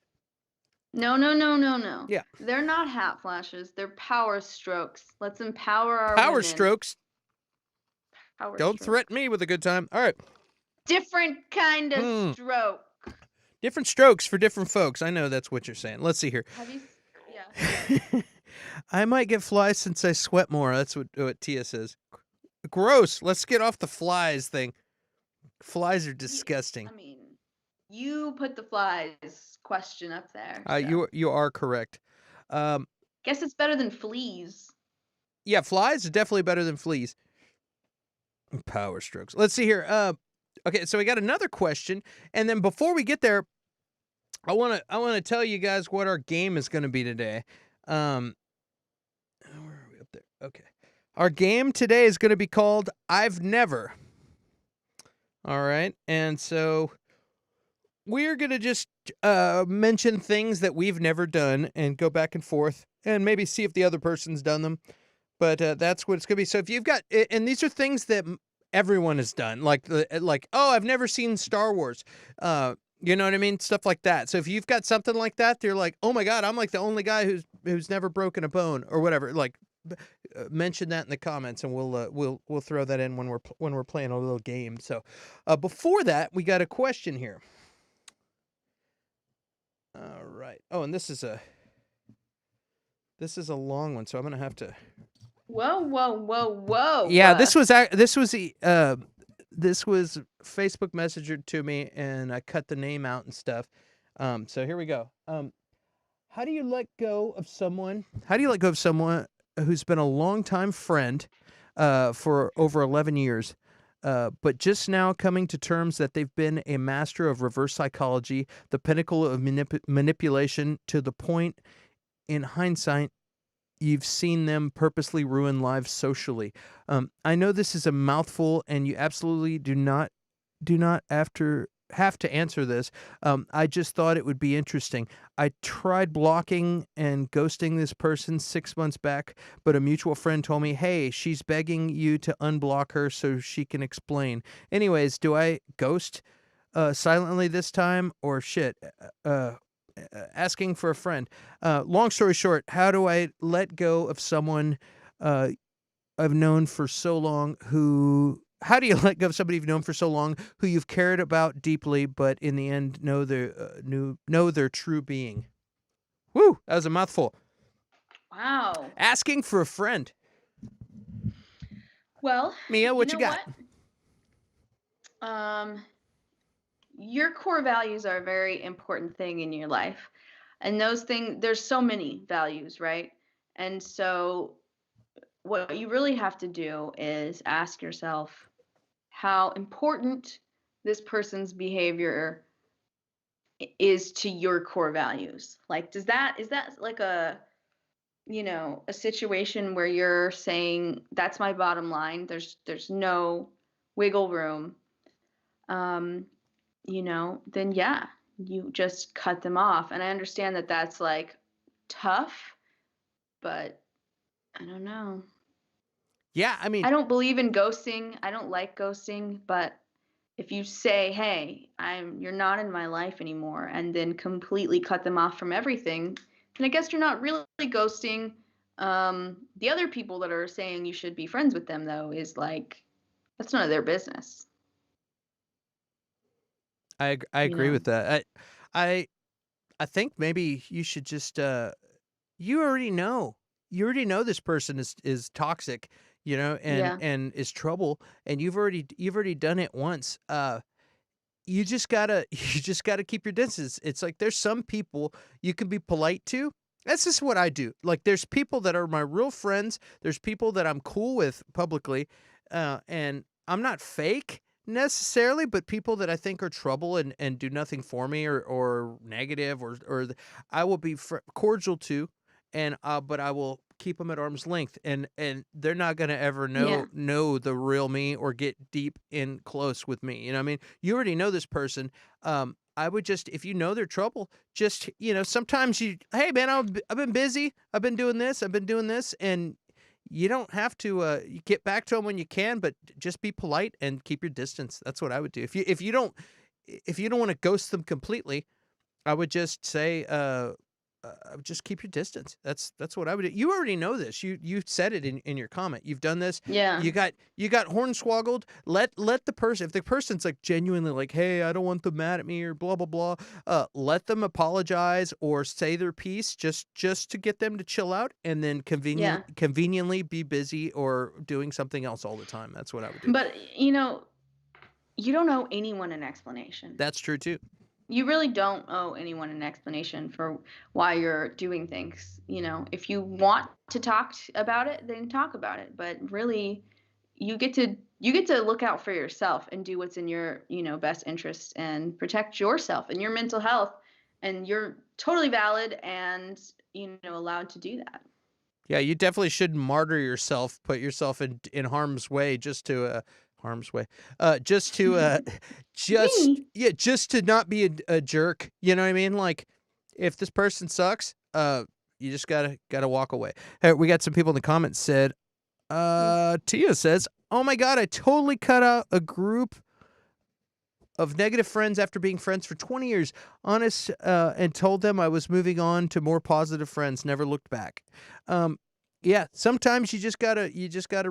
S1: No, no, no, no, no.
S2: Yeah.
S1: They're not hot flashes. They're power strokes. Let's empower our
S2: Power
S1: women.
S2: strokes.
S1: Power
S2: Don't
S1: strokes.
S2: threaten me with a good time. All right.
S1: Different kind of stroke.
S2: Different strokes for different folks. I know that's what you're saying. Let's see here.
S1: Have you? Yeah.
S2: I might get flies since I sweat more. That's what Tia says. Gross. Let's get off the flies thing. Flies are disgusting.
S1: I mean, you put the flies question up there. So.
S2: You are correct.
S1: Guess it's better than fleas.
S2: Yeah, flies are definitely better than fleas. Power strokes. Let's see here. Okay, so we got another question, and then before we get there, I wanna tell you guys what our game is going to be today. Where are we up there? Okay, our game today is going to be called I've Never. All right, and so we're gonna just mention things that we've never done and go back and forth, and maybe see if the other person's done them. But that's what it's gonna be. So if you've got, and these are things that everyone has done, like oh, I've never seen Star Wars. You know what I mean? Stuff like that. So if you've got something like that, they're like, oh my God, I'm like the only guy who's never broken a bone or whatever. Like, mention that in the comments, and we'll throw that in when we're playing a little game. So before that, we got a question here. All right. Oh, and this is a long one, so I'm gonna have to.
S1: Whoa, whoa, whoa, whoa.
S2: Yeah, this was Facebook Messenger to me, and I cut the name out and stuff. So here we go. How do you let go of someone? How do you let go of someone who's been a longtime friend for over 11 years, but just now coming to terms that they've been a master of reverse psychology, the pinnacle of manipulation, to the point, in hindsight, you've seen them purposely ruin lives socially. I know this is a mouthful, and you absolutely do not after have to answer this. I just thought it would be interesting. I tried blocking and ghosting this person 6 months back, but a mutual friend told me, hey, she's begging you to unblock her so she can explain. Anyways, do I ghost silently this time or shit? Asking for a friend. Long story short, how do I let go of someone I've known for so long how do you let go of somebody you've known for so long who you've cared about deeply, but in the end know their true being? Woo, that was a mouthful.
S1: Wow.
S2: Asking for a friend.
S1: Well,
S2: Mia, what you got?
S1: What? Your core values are a very important thing in your life. And those things, there's so many values, right? And so what you really have to do is ask yourself how important this person's behavior is to your core values. Like, is that like a situation where you're saying that's my bottom line, there's no wiggle room, then yeah, you just cut them off. And I understand that that's like tough, but I don't know.
S2: Yeah, I mean,
S1: I don't believe in ghosting. I don't like ghosting, but if you say, "Hey, you're not in my life anymore," and then completely cut them off from everything, then I guess you're not really ghosting. The other people that are saying you should be friends with them, though, is like that's none of their business.
S2: I agree with that. I think maybe you should just you already know. You already know this person is toxic,
S1: Yeah.
S2: and is trouble, and you've already done it once. You just gotta keep your distance. It's like there's some people you can be polite to. That's just what I do. Like there's people that are my real friends. There's people that I'm cool with publicly, and I'm not fake necessarily, but people that I think are trouble and do nothing for me or negative I will be cordial to, and but I will keep them at arm's length, and they're not gonna ever
S1: Yeah.
S2: know the real me or get deep in close with me. You know what I mean? You already know this person. I would just, if you know they're trouble, just, sometimes hey man, I've been busy. I've been doing this, and you don't have to you get back to them when you can, but just be polite and keep your distance. That's what I would do. If you don't want to ghost them completely, I would just say just keep your distance. That's what I would do. You already know this. You said it in your comment. You've done this.
S1: Yeah.
S2: You got hornswoggled. Let the person, if the person's like genuinely like, hey, I don't want them mad at me or blah blah blah. Let them apologize or say their piece just to get them to chill out, and then conveniently be busy or doing something else all the time. That's what I would do.
S1: But you don't owe anyone an explanation.
S2: That's true too.
S1: You really don't owe anyone an explanation for why you're doing things. If you want to talk about it, then talk about it. But really, you get to look out for yourself and do what's in your, best interest and protect yourself and your mental health. And you're totally valid and, allowed to do that.
S2: Yeah, you definitely shouldn't martyr yourself, put yourself in harm's way just to harm's way. Just to just to not be a jerk. You know what I mean? Like if this person sucks, you just gotta walk away. Hey, we got some people in the comments said, Tia says, oh my God, I totally cut out a group of negative friends after being friends for 20 years, honest, and told them I was moving on to more positive friends, never looked back. Yeah, sometimes you just gotta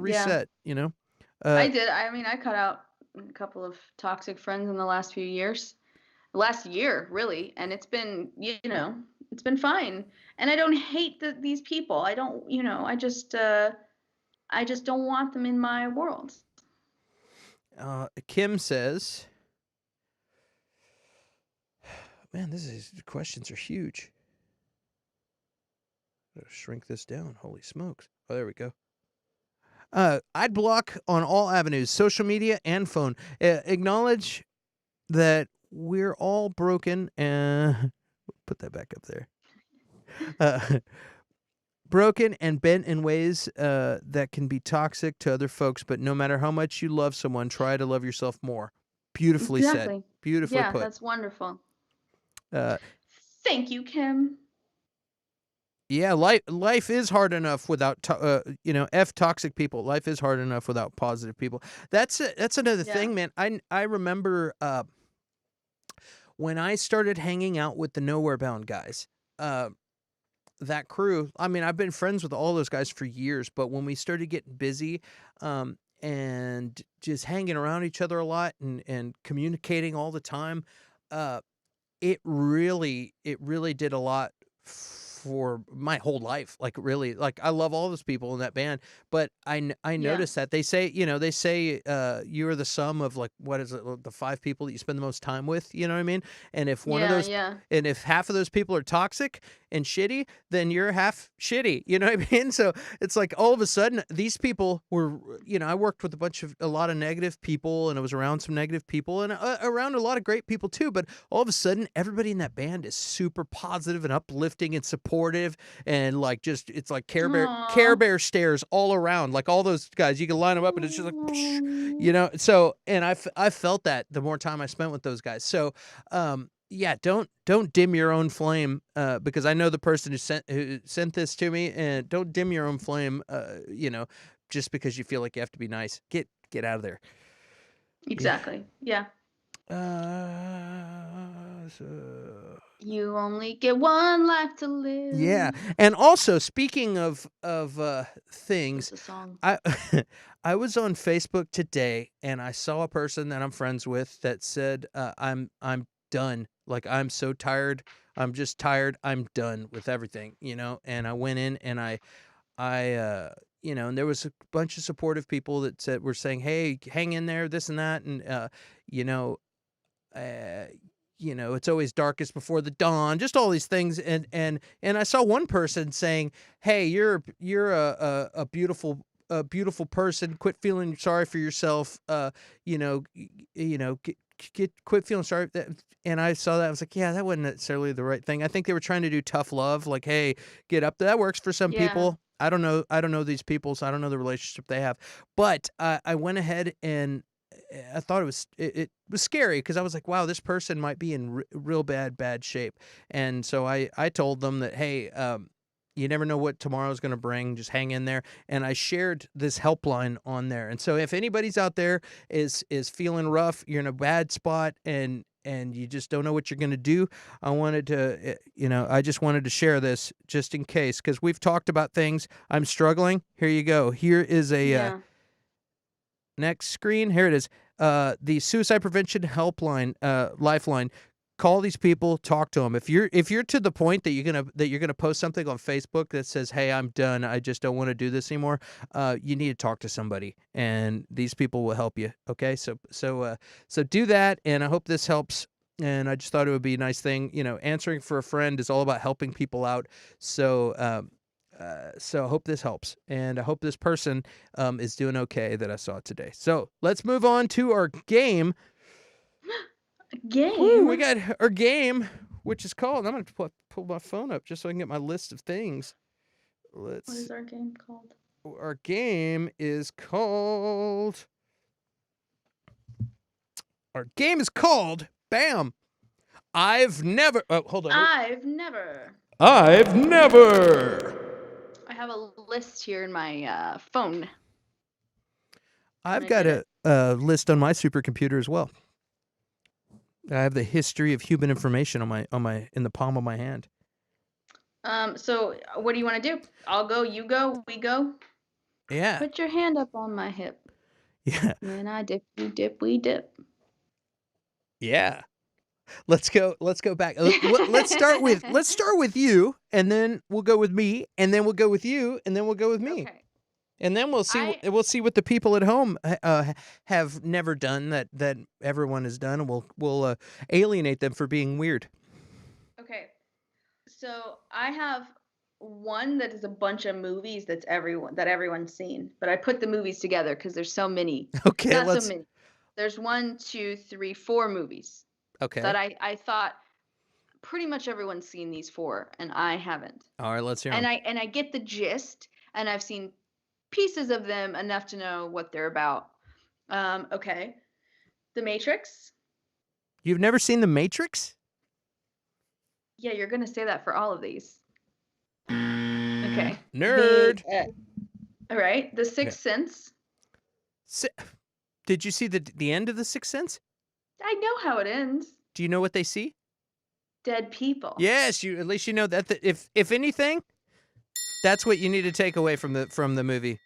S2: reset,
S1: I did. I cut out a couple of toxic friends in the last few years. Last year, really, and it's been, it's been fine. And I don't hate these people. I don't, I just don't want them in my world.
S2: Kim says, man, questions are huge. Gotta shrink this down. Holy smokes. Oh, there we go. I'd block on all avenues, social media and phone. Acknowledge that we're all broken, and put that back up there. Broken and bent in ways that can be toxic to other folks, but no matter how much you love someone, try to love yourself more. Beautifully said. Beautifully
S1: Yeah,
S2: put.
S1: that's wonderful.
S2: Uh,
S1: Thank you, Kim.
S2: yeah, life is hard enough without f toxic people. Life is hard enough without positive people. That's another
S1: Yeah.
S2: thing, man. I remember when I started hanging out with the Nowhere Bound guys. That crew, I mean, I've been friends with all those guys for years, but when we started getting busy, and just hanging around each other a lot and communicating all the time, uh, it really did a lot for my whole life. Like, really, like, I love all those people in that band, but I
S1: Yeah.
S2: noticed that they say, you are the sum of, like, what is it, the 5 people that you spend the most time with, you know what I mean? And if one of
S1: Yeah,
S2: those
S1: yeah.
S2: and if half of those people are toxic and shitty, then you're half shitty, you know what I mean? So it's like all of a sudden these people were, I worked with a lot of negative people, and I was around some negative people, and around a lot of great people too, but all of a sudden everybody in that band is super positive and uplifting and supportive, and like, just, it's like Care
S1: Aw.
S2: Bear stares all around, like all those guys, you can line them up and it's just like psh, so, and I felt that the more time I spent with those guys. So yeah, don't dim your own flame, because I know the person who sent this to me, and don't dim your own flame, just because you feel like you have to be nice. Get out of there. Yeah.
S1: Exactly. Yeah.
S2: So,
S1: You only get one life to live.
S2: yeah, and also speaking of things,
S1: That's a song.
S2: I I was on Facebook today, and I saw a person that I'm friends with that said, I'm done. Like, I'm so tired. I'm just tired. I'm done with everything, And I went in, and and there was a bunch of supportive people that were saying, "Hey, hang in there, this and that," and you know, uh, it's always darkest before the dawn, just all these things. And I saw one person saying, "Hey, you're a beautiful person. Quit feeling sorry for yourself. You know, quit feeling sorry." And I saw that, I was like, yeah, that wasn't necessarily the right thing. I think they were trying to do tough love, like, hey, get up. That works for some
S1: Yeah.
S2: people. I don't know these people, so I don't know the relationship they have. But I went ahead, and I thought it was scary, because I was like, wow, this person might be in real bad shape. And so I told them that, hey, you never know what tomorrow's going to bring. Just hang in there. And I shared this helpline on there. And so if anybody's out there is feeling rough, you're in a bad spot, and you just don't know what you're going to do, I just wanted to share this just in case, because we've talked about things. I'm struggling. Here you go. Here is a
S1: Yeah.
S2: next screen. Here it is. The suicide prevention helpline, lifeline. Call these people, talk to them. If you're to the point that you're gonna post something on Facebook that says, "Hey, I'm done. I just don't want to do this anymore," you need to talk to somebody, and these people will help you. Okay, so do that, and I hope this helps. And I just thought it would be a nice thing. Answering for a friend is all about helping people out. So I hope this helps, and I hope this person is doing okay that I saw today. So let's move on to our game.
S1: Game.
S2: Woo, we got our game, which is called. I'm going to pull my phone up just so I can get my list of things.
S1: What is our game called?
S2: Our game is called. Our game is called. Bam. I've never. Oh, hold on.
S1: I've never. I have a list here in my phone.
S2: I've got a list on my supercomputer as well. I have the history of human information in the palm of my hand.
S1: So what do you want to do? I'll go, you go, we go.
S2: Yeah.
S1: Put your hand up on my hip.
S2: Yeah.
S1: When I dip, you dip, we dip.
S2: Yeah. Let's go back. Let's start with you, and then we'll go with me, and then we'll go with you, and then we'll go with me.
S1: Okay.
S2: And then we'll see what the people at home have never done that everyone has done, and we'll alienate them for being weird.
S1: Okay. So I have one that is a bunch of movies that everyone's seen, but I put the movies together because there's so many.
S2: Okay,
S1: Not so many. There's 1, 2, 3, 4 movies.
S2: Okay.
S1: That I thought pretty much everyone's seen these 4, and I haven't.
S2: All right, let's hear
S1: them.
S2: them.
S1: And I get the gist, and I've seen pieces of them enough to know what they're about. Okay. The Matrix.
S2: You've never seen The Matrix?
S1: Yeah, you're gonna say that for all of these. Okay.
S2: Nerd.
S1: All right. The
S2: Yeah.
S1: Sixth Sense.
S2: Did you see the end of The Sixth Sense?
S1: I know how it ends.
S2: Do you know what they see?
S1: Dead people.
S2: Yes, at least you know that. If anything, that's what you need to take away from the movie.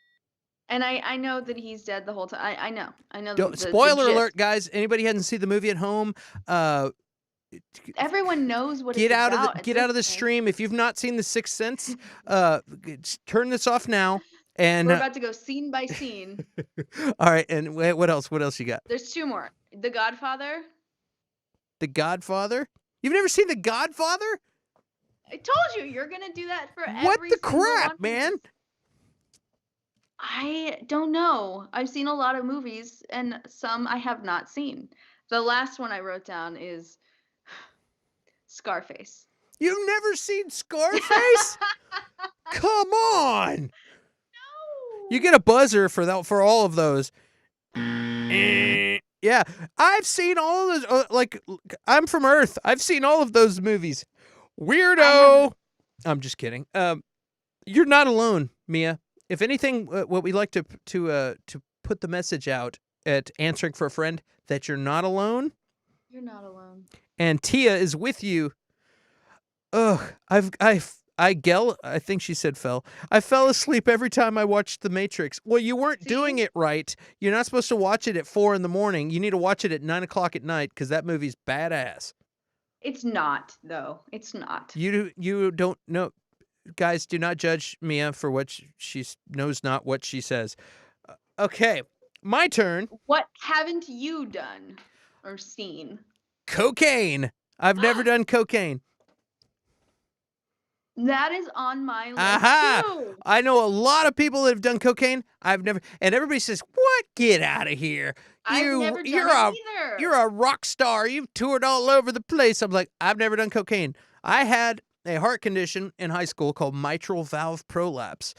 S1: And I know that he's dead the whole time. I know. I know.
S2: Spoiler
S1: the gist.
S2: alert, guys! Anybody hasn't seen the movie at home?
S1: Everyone knows what
S2: Get
S1: it's
S2: out
S1: about.
S2: get out of the stream. If you've not seen The Sixth Sense, turn this off now. And
S1: we're about to go scene by scene.
S2: All right, and what else? What else you got?
S1: There's two more. The Godfather.
S2: The Godfather? You've never seen The Godfather?
S1: I told you you're gonna do that for every
S2: What the
S1: single
S2: crap,
S1: one.
S2: man?
S1: I don't know. I've seen a lot of movies, and some I have not seen. The last one I wrote down is Scarface.
S2: You've never seen Scarface? Come on!
S1: No.
S2: You get a buzzer for all of those. Yeah, I've seen all of those. Like, I'm from Earth. I've seen all of those movies. Weirdo. I'm just kidding. You're not alone, Mia. If anything, what we like to put the message out at Answering for a Friend that you're not alone.
S1: You're not alone.
S2: And Tia is with you. Ugh, I think she said fell. I fell asleep every time I watched The Matrix. Well, you weren't doing it right. You're not supposed to watch it at 4 a.m. You need to watch it at 9 o'clock at night because that movie's badass.
S1: It's not, though. It's not.
S2: You don't know. Guys, do not judge Mia for what she knows not what she says. Okay, my turn.
S1: What haven't you done or seen?
S2: Cocaine. I've never done cocaine.
S1: That is on my list too.
S2: I know a lot of people that have done cocaine. I've never, and everybody says, "What? Get out of here!
S1: I've never done it either.
S2: You're a rock star. You've toured all over the place." I'm like, I've never done cocaine. I had a heart condition in high school called mitral valve prolapse,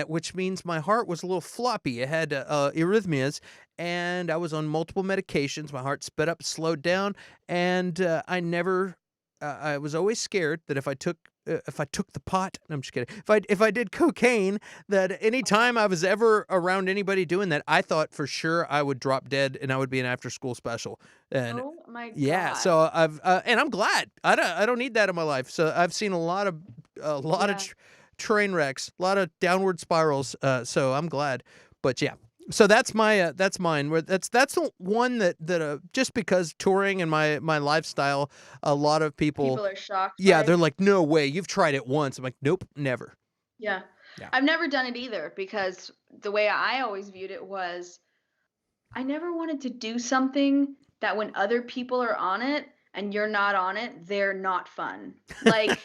S2: which means my heart was a little floppy. It had arrhythmias, and I was on multiple medications. My heart sped up, slowed down, and I was always scared that if I took the pot, no, I'm just kidding. If I did cocaine, that any time I was ever around anybody doing that, I thought for sure I would drop dead and I would be an after school special. And
S1: oh my God.
S2: yeah, so and I'm glad. I don't need that in my life. So I've seen a lot of train wrecks, a lot of downward spirals. So I'm glad. But yeah. So that's mine. That's the one that just because touring and my lifestyle, a lot of people
S1: are shocked.
S2: Yeah, they're like, no way, you've tried it once. I'm like, nope, never.
S1: Yeah.
S2: Yeah.
S1: I've never done it either because the way I always viewed it was I never wanted to do something that when other people are on it and you're not on it, they're not fun. Like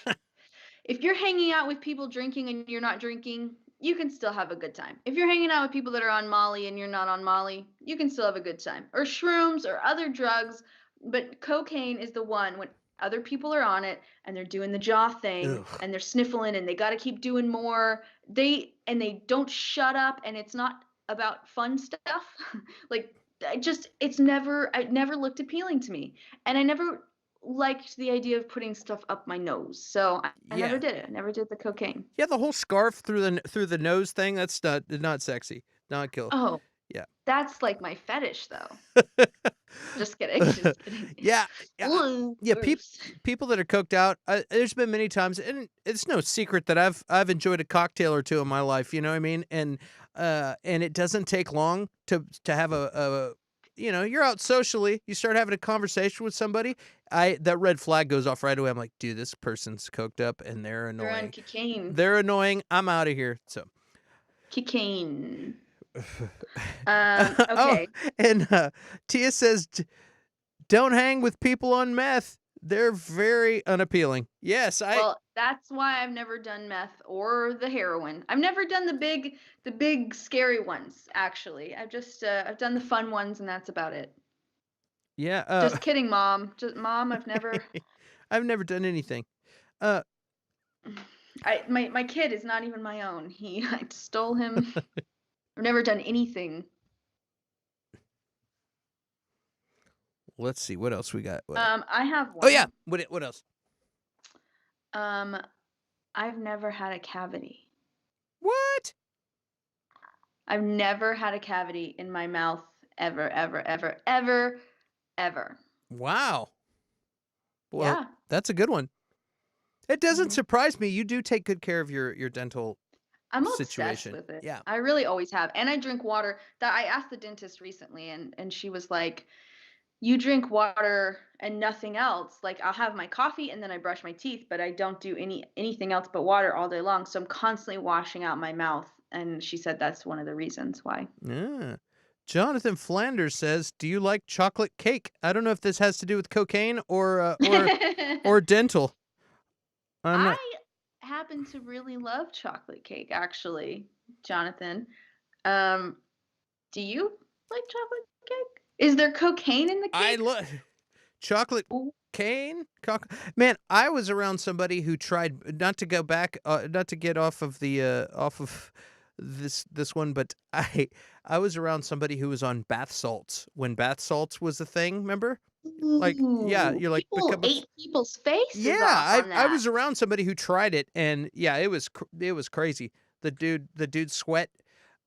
S1: if you're hanging out with people drinking and you're not drinking, you can still have a good time. If you're hanging out with people that are on Molly and you're not on Molly, you can still have a good time. Or shrooms or other drugs. But cocaine is the one when other people are on it and they're doing the jaw thing and they're sniffling and they got to keep doing more. They don't shut up and it's not about fun stuff. Like it never looked appealing to me. And I never liked the idea of putting stuff up my nose, so I never did it. I never did the cocaine.
S2: Yeah, the whole scarf through the nose thing, that's not sexy, not cool.
S1: Oh
S2: yeah,
S1: that's like my fetish though. Just kidding.
S2: yeah.
S1: Ooh,
S2: People that are coked out, there's been many times, and it's no secret that I've enjoyed a cocktail or two in my life, you know what I mean, and it doesn't take long to have a you're out socially, you start having a conversation with somebody, that red flag goes off right away. I'm like, dude, this person's coked up and they're annoying.
S1: They're on cocaine.
S2: They're annoying. I'm out of here. So
S1: cocaine. Okay.
S2: Oh, and Tia says, don't hang with people on meth. They're very unappealing. Yes,
S1: well, that's why I've never done meth or the heroin. I've never done the big scary ones, actually. I've done the fun ones and that's about it.
S2: Yeah.
S1: Just kidding, Mom. Mom, I've never
S2: I've never done anything.
S1: My kid is not even my own. I stole him. I've never done anything.
S2: Let's see what else we got.
S1: I have
S2: Oh
S1: one.
S2: yeah, what else?
S1: I've never had a cavity.
S2: What?
S1: I've never had a cavity in my mouth ever, ever, ever, ever, ever.
S2: Wow. Well,
S1: Yeah.
S2: that's a good one. It doesn't
S1: Mhm.
S2: surprise me. You do take good care of your dental
S1: I'm obsessed
S2: situation.
S1: with it.
S2: Yeah.
S1: I really always have. And I drink water. That I asked the dentist recently and she was like, "You drink water and nothing else. Like I'll have my coffee and then I brush my teeth, but I don't do anything else but water all day long. So I'm constantly washing out my mouth." And she said that's one of the reasons why.
S2: Yeah. Jonathan Flanders says, "Do you like chocolate cake?" I don't know if this has to do with cocaine or dental. I'm not.
S1: I happen to really love chocolate cake, actually, Jonathan. Um, do you like chocolate cake? Is there cocaine in the
S2: I
S1: cake?
S2: love chocolate
S1: Ooh.
S2: cane. Man, I was around somebody who tried not to go back, not to get off of the off of this one, but I was around somebody who was on bath salts when bath salts was a thing. Remember? Like, yeah,
S1: Ooh,
S2: you're like
S1: people
S2: become
S1: ate people's faces
S2: yeah,
S1: off on
S2: I
S1: that.
S2: was around somebody who tried it, and yeah, it was crazy. The dude sweat.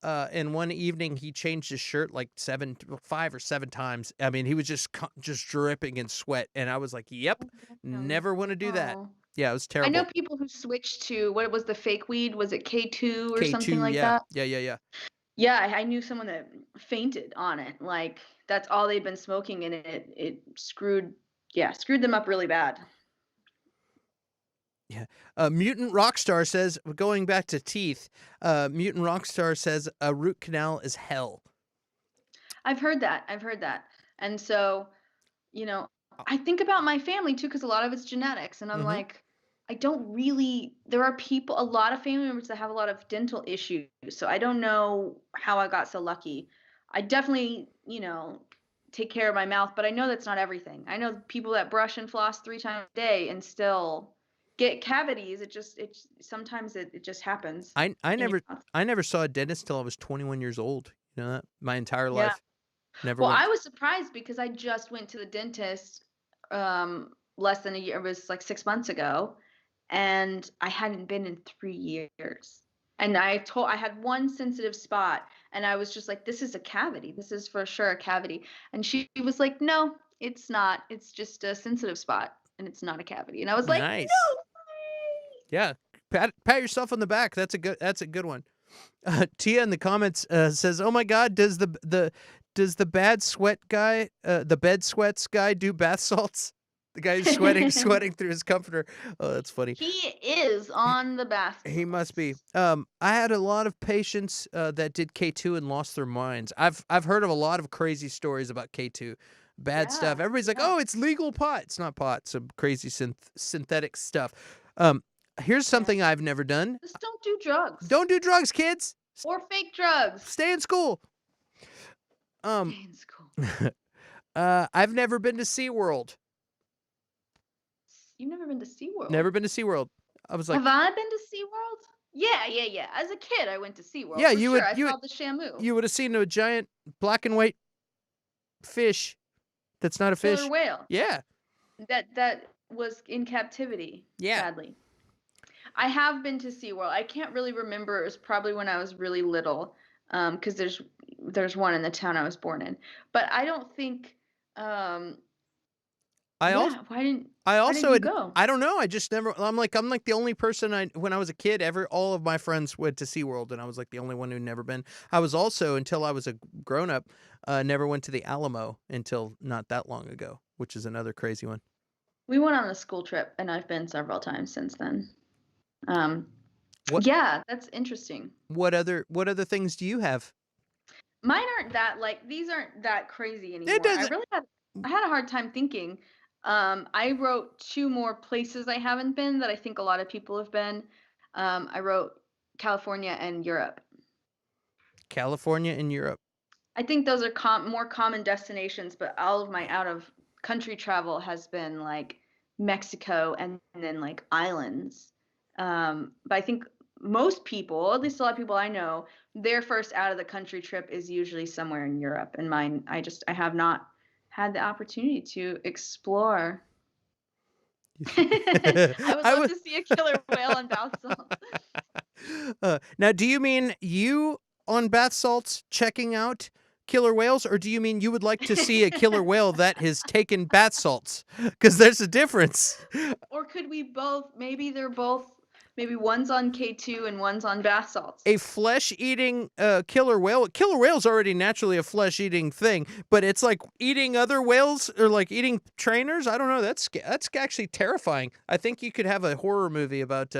S2: And one evening he changed his shirt like 5 or 7 times. I mean, he was just dripping in sweat, and I was like, "Yep, never want to do that."
S1: Oh.
S2: Yeah, it was
S1: I know
S2: terrible.
S1: people who switched to what was the fake weed? Was it K2 or something
S2: K2,
S1: like
S2: yeah,
S1: that?
S2: yeah.
S1: Yeah, I knew someone that fainted on it. Like that's all they'd been smoking, and it screwed them up really bad.
S2: Yeah. Mutant Rockstar says, going back to teeth, Mutant Rockstar says a root canal is hell.
S1: I've heard that. I've heard that. And so, you know, I think about my family too, because a lot of it's genetics. And I'm
S2: Mm-hmm.
S1: like, I don't really, there are people, a lot of family members that have a lot of dental issues. So I don't know how I got so lucky. I definitely, take care of my mouth, but I know that's not everything. I know people that brush and floss 3 times a day and still get cavities. Sometimes it just happens
S2: I I
S1: in your
S2: never
S1: mouth.
S2: I never saw a dentist till I was 21 years old. You know that? My entire
S1: Yeah.
S2: life. Never
S1: Well,
S2: went.
S1: I was surprised because I just went to the dentist less than a year. It was like 6 months ago, and I hadn't been in 3 years. And I had one sensitive spot, and I was just like, "This is a cavity. This is for sure a cavity." And she was like, "No, it's not. It's just a sensitive spot, and it's not a cavity." And I was like,
S2: Nice.
S1: "No way!"
S2: Yeah. Pat yourself on the back. That's a good one. Tia in the comments says, "Oh my God, does the bad sweat guy, the bed sweats guy, do bath salts? The guy who's sweating through his comforter. Oh, that's funny.
S1: He is on the bath
S2: He must be.
S1: salts.
S2: I had a lot of patients that did K2 and lost their minds. I've heard of a lot of crazy stories about K2, bad stuff.
S1: Yeah,
S2: Everybody's like,
S1: yeah.
S2: "Oh, it's legal pot." It's not pot. Some crazy synthetic stuff. Here's
S1: Yeah.
S2: something I've never done.
S1: Just don't do drugs
S2: Don't do drugs, kids.
S1: or fake drugs.
S2: Stay in school.
S1: Stay in school.
S2: I've never been to SeaWorld.
S1: You've never been to SeaWorld?
S2: Never been to SeaWorld. I was like,
S1: Have I been to SeaWorld? Yeah. As a kid, I went to SeaWorld
S2: yeah,
S1: for sure. I saw the Shamu.
S2: you would have seen a giant black and white fish that's not a
S1: Killer
S2: fish.
S1: whale.
S2: Yeah.
S1: That was in captivity,
S2: Yeah.
S1: sadly. I have been to SeaWorld. I can't really remember. It was probably when I was really little, because there's one in the town I was born in. But I don't think,
S2: I also
S1: yeah. Why didn't
S2: I
S1: you
S2: had,
S1: go?
S2: I don't know. I just never. I'm like the only person when I was a kid. All of my friends went to SeaWorld, and I was like the only one who'd never been. I was also, until I was a grown up, never went to the Alamo until not that long ago, which is another crazy one.
S1: We went on a school trip, and I've been several times since then.
S2: What
S1: Yeah, that's interesting.
S2: what other things do you have?
S1: Mine aren't that these aren't that crazy
S2: It
S1: anymore.
S2: doesn't.
S1: I had a hard time thinking. I wrote 2 more places I haven't been that I think a lot of people have been. I wrote California and Europe.
S2: California and Europe.
S1: I think those are more common destinations, but all of my out of country travel has been like Mexico and then like islands. But I think most people, at least a lot of people I know, their first out of the country trip is usually somewhere in Europe. And mine, I have not had the opportunity to explore. I would
S2: I
S1: love
S2: would.
S1: to see a killer whale on bath salts.
S2: Now, do you mean you on bath salts checking out killer whales, or do you mean you would like to see a killer whale that has taken bath salts? Because there's a difference.
S1: Or could we both? Maybe they're both. Maybe one's on K2 and one's on bath salts.
S2: A flesh-eating killer whale. Killer whale's already naturally a flesh-eating thing, but it's like eating other whales or like eating trainers. I don't know. That's actually terrifying. I think you could have a horror movie about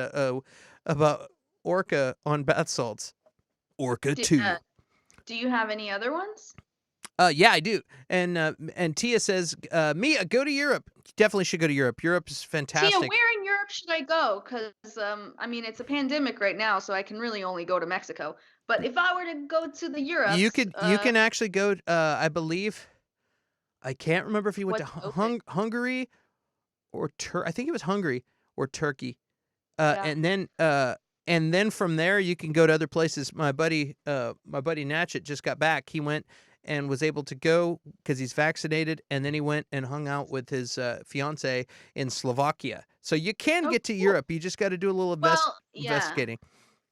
S2: orca on bath salts. Orca 2.
S1: Do you have any other ones?
S2: Yeah, I do. And Tia says, Mia, go to Europe. You definitely should go to Europe. Europe is fantastic.
S1: Tia, where in Europe should I go? Because I mean, it's a pandemic right now, so I can really only go to Mexico. But if I were to go to the Europe,
S2: you can actually go. I believe, I can't remember if you went to Hungary or I think it was Hungary or Turkey.
S1: Yeah.
S2: And then from there you can go to other places. My buddy Natchet just got back. He went and was able to go because he's vaccinated, and then he went and hung out with his fiance in Slovakia. So you can get to Europe. You just got to do a little investigating.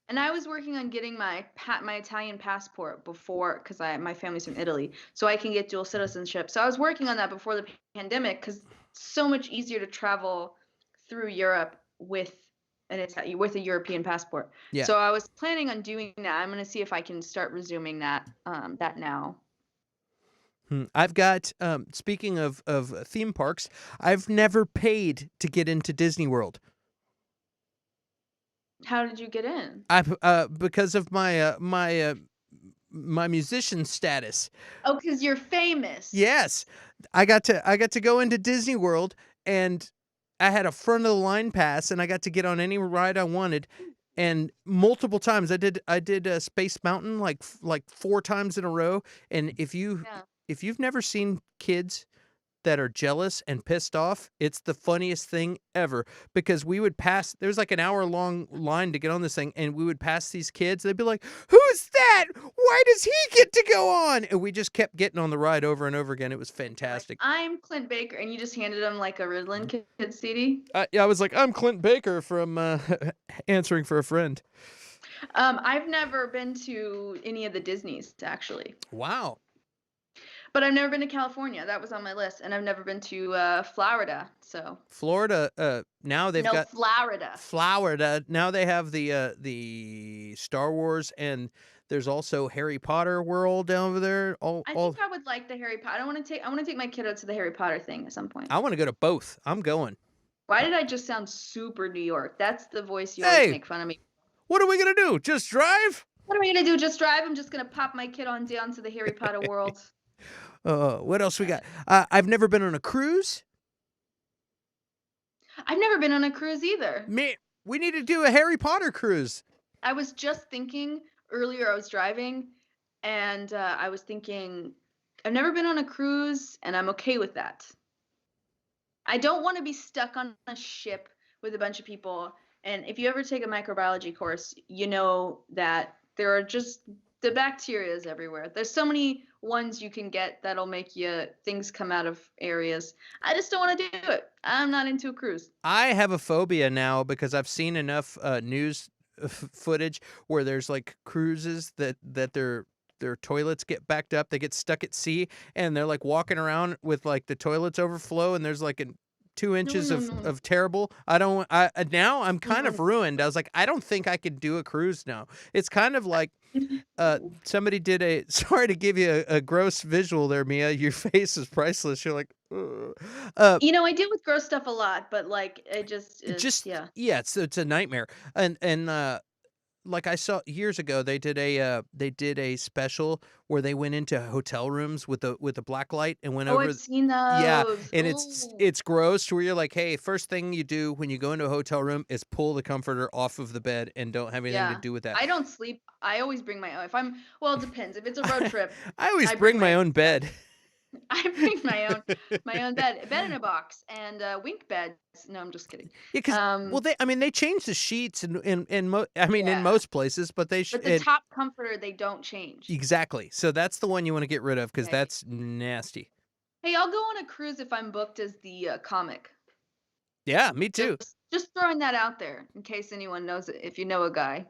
S1: And I was working on getting my Italian passport before, because my family's from Italy, so I can get dual citizenship. So I was working on that before the pandemic, because it's so much easier to travel through Europe with a European passport.
S2: Yeah.
S1: So I was planning on doing that. I'm going to see if I can start resuming that now.
S2: I've got, speaking of theme parks, I've never paid to get into Disney World.
S1: How did you get in?
S2: Because of my my musician status.
S1: Oh, because you're famous.
S2: Yes, I got to go into Disney World, and I had a front of the line pass, and I got to get on any ride I wanted. And multiple times I did Space Mountain like 4 times in a row. And if you've never seen kids that are jealous and pissed off, it's the funniest thing ever, because we would pass, there's like an hour-long line to get on this thing, and we would pass these kids. They'd be like, who's that? Why does he get to go on? And we just kept getting on the ride over and over again. It was fantastic.
S1: Like, I'm Clint Baker, and you just handed him like a Ritalin Kids CD?
S2: Yeah, I was like, I'm Clint Baker from Answering for a Friend.
S1: I've never been to any of the Disneys, actually.
S2: Wow.
S1: But I've never been to California. That was on my list. And I've never been to Florida. So
S2: Florida, now they've got
S1: Florida.
S2: Now they have the Star Wars, and there's also Harry Potter World down over there.
S1: I think I would like the Harry Potter. I want to take my kiddo to the Harry Potter thing at some point.
S2: I want to go to both. I'm going.
S1: Why did I just sound super New York? That's the voice you always make fun of me.
S2: What are we gonna do? Just drive?
S1: What are we gonna do? Just drive? I'm just gonna pop my kid on down to the Harry Potter world.
S2: What else we got? I've never been on a cruise.
S1: I've never been on a cruise either.
S2: Man, we need to do a Harry Potter cruise.
S1: I was just thinking earlier, I was driving, and I was thinking, I've never been on a cruise, and I'm okay with that. I don't want to be stuck on a ship with a bunch of people. And if you ever take a microbiology course, you know that there are just the bacteria is everywhere. There's so many ones you can get that'll make things come out of areas. I just don't want to do it. I'm not into a cruise.
S2: I have a phobia now because I've seen enough news footage where there's like cruises that their toilets get backed up. They get stuck at sea, and they're like walking around with like the toilets overflow, and there's like 2 inches of terrible. Now I'm kind of ruined. I was like, I don't think I could do a cruise now. It's kind of like somebody did sorry to give you a gross visual there, Mia. Your face is priceless. You're like,
S1: I deal with gross stuff a lot, but like it just yeah.
S2: Yeah, it's a nightmare. And like I saw years ago, they did a special where they went into hotel rooms with the black light and went over.
S1: I've seen those.
S2: Yeah, and it's gross. Where you're like, hey, first thing you do when you go into a hotel room is pull the comforter off of the bed and don't have anything to do with that.
S1: I don't sleep. I always bring my own. It depends. If it's a road trip,
S2: I always bring my own bed.
S1: I bring my own bed in a box, and wink beds. No, I'm just kidding.
S2: Yeah, because they changed the sheets in most places, but
S1: the top comforter they don't change.
S2: Exactly. So that's the one you want to get rid of because that's nasty.
S1: Hey, I'll go on a cruise if I'm booked as the comic.
S2: Yeah, me too.
S1: Just throwing that out there in case anyone knows it. If you know a guy,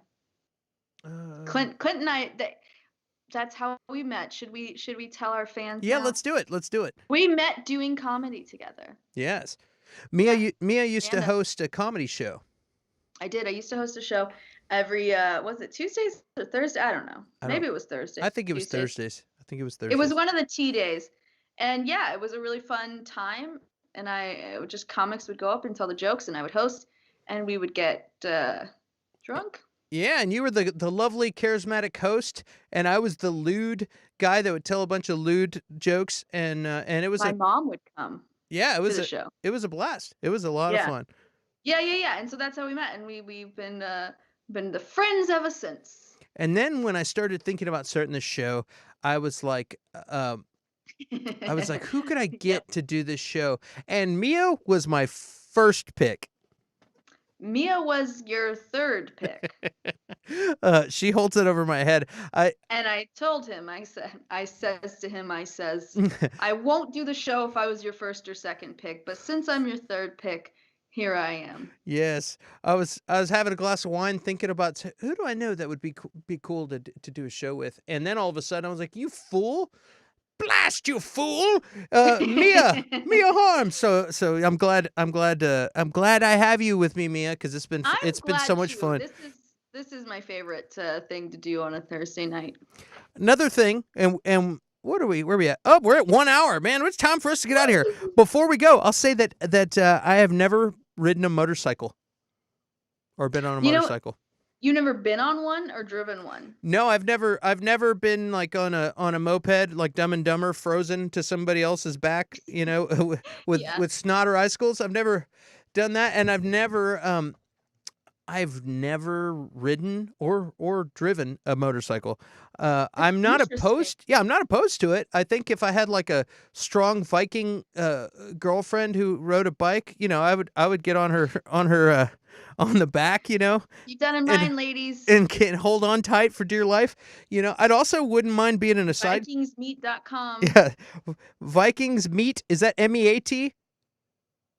S1: Clint and I. That's how we met. Should we tell our fans?
S2: Yeah,
S1: now?
S2: let's do it. Let's do it.
S1: We met doing comedy together.
S2: Yes. Mia,
S1: Yeah.
S2: Mia used to host a comedy show.
S1: I did. I used to host a show every was it Tuesdays or Thursday? I don't know. Maybe it was Thursday.
S2: I think it was
S1: Tuesdays.
S2: Thursdays. I think it was Thursdays.
S1: It was one of the tea days. And yeah, it was a really fun time. And just comics would go up and tell the jokes, and I would host, and we would get drunk.
S2: Yeah, and you were the lovely, charismatic host, and I was the lewd guy that would tell a bunch of lewd jokes, and it was
S1: my mom would come.
S2: Yeah, it was
S1: to the show.
S2: It was a blast. It was a lot of fun.
S1: Yeah. And so that's how we met, and we've been the friends ever since.
S2: And then when I started thinking about starting the show, I was like, who could I get to do this show? And Mia was my first pick.
S1: Mia was your third pick.
S2: She holds it over my head.
S1: And I told him, I says to him, I won't do the show if I was your first or second pick, but since I'm your third pick, here I am.
S2: Yes, I was having a glass of wine, thinking about who do I know that would be cool to do a show with, and then all of a sudden I was like, "You fool! Blast you, fool! Mia Harms." So I'm glad I have you with me, Mia, because it's been so much fun.
S1: This is my favorite thing to do on a Thursday night.
S2: Another thing, and where are we at? Oh, we're at 1 hour, man. It's time for us to get out of here. Before we go, I'll say that I have never ridden a motorcycle or been on a motorcycle.
S1: You never been on one or driven one?
S2: No, I've never been like on a moped, like Dumb and Dumber, frozen to somebody else's back, with snot or icicles. I've never done that, and I've never ridden or driven a motorcycle. I'm not opposed. Yeah, I'm not opposed to it. I think if I had like a strong Viking girlfriend who rode a bike, I would get on her on the back,
S1: Keep that in mind, ladies.
S2: And can hold on tight for dear life. I'd also wouldn't mind being in a side.
S1: Vikingsmeat.com.
S2: Yeah, Vikings Meat. Is that MEAT?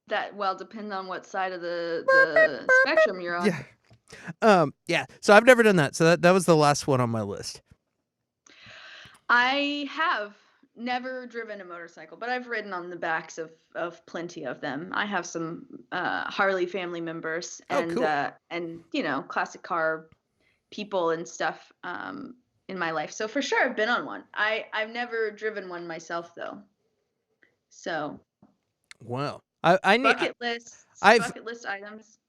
S1: That depends on what side of the spectrum you're on.
S2: Yeah. Yeah. So I've never done that. So that was the last one on my list.
S1: I have never driven a motorcycle, but I've ridden on the backs of plenty of them. I have some Harley family members and
S2: cool.
S1: And classic car people and stuff in my life. So for sure I've been on one. I've never driven one myself though. So
S2: wow. I need
S1: bucket list items.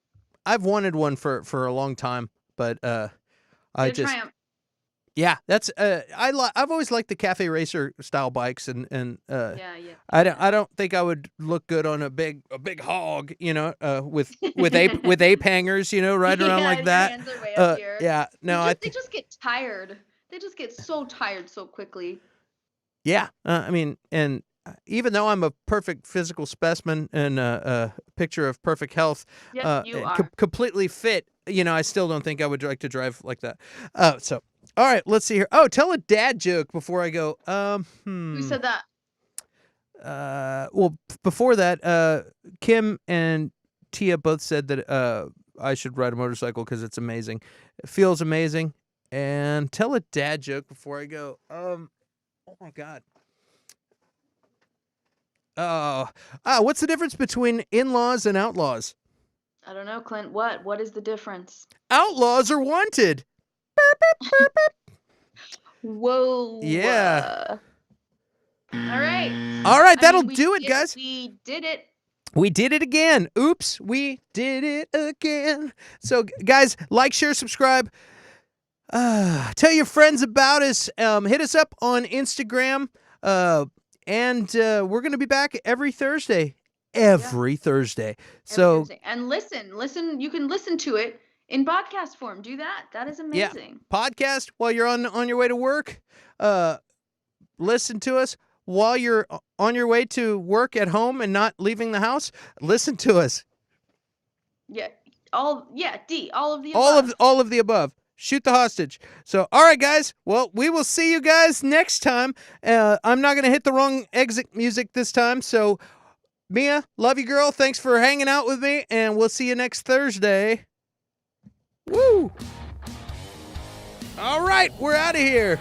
S2: I've wanted one for a long time, but
S1: Triumph.
S2: Yeah, that's I've always liked the cafe racer style bikes and I don't think I would look good on a big hog, with ape hangers, riding around like that.
S1: Hands are way up here.
S2: Yeah, no,
S1: they just get tired. They just get so tired so quickly.
S2: Yeah, I mean, and even though I'm a perfect physical specimen and a picture of perfect health,
S1: yes, you are.
S2: Completely fit, I still don't think I would like to drive like that. So, all right, let's see here. Oh, tell a dad joke before I go.
S1: Who said that?
S2: Well, before that, Kim and Tia both said that I should ride a motorcycle because it's amazing. It feels amazing. And tell a dad joke before I go. Oh my God. What's the difference between in-laws and outlaws?
S1: I don't know, Clint. What is the difference?
S2: Outlaws are wanted. Burp, burp, burp, burp.
S1: Whoa.
S2: Yeah.
S1: All right.
S2: All right, that'll do it, guys.
S1: We did it.
S2: We did it again. Oops, we did it again. So, guys, like, share, subscribe. Tell your friends about us. Hit us up on Instagram. And we're going to be back every Thursday. Thursday. So
S1: Thursday. And listen. You can listen to it in podcast form. Do that. That is amazing.
S2: Yeah. Podcast while you're on your way to work. Listen to us while you're on your way to work at home and not leaving the house. Listen to us.
S1: Yeah. All of the above.
S2: All of the above. Shoot the hostage. So, all right, guys. Well, we will see you guys next time. I'm not going to hit the wrong exit music this time. So, Mia, love you, girl. Thanks for hanging out with me, and we'll see you next Thursday. Woo! All right, we're out of here.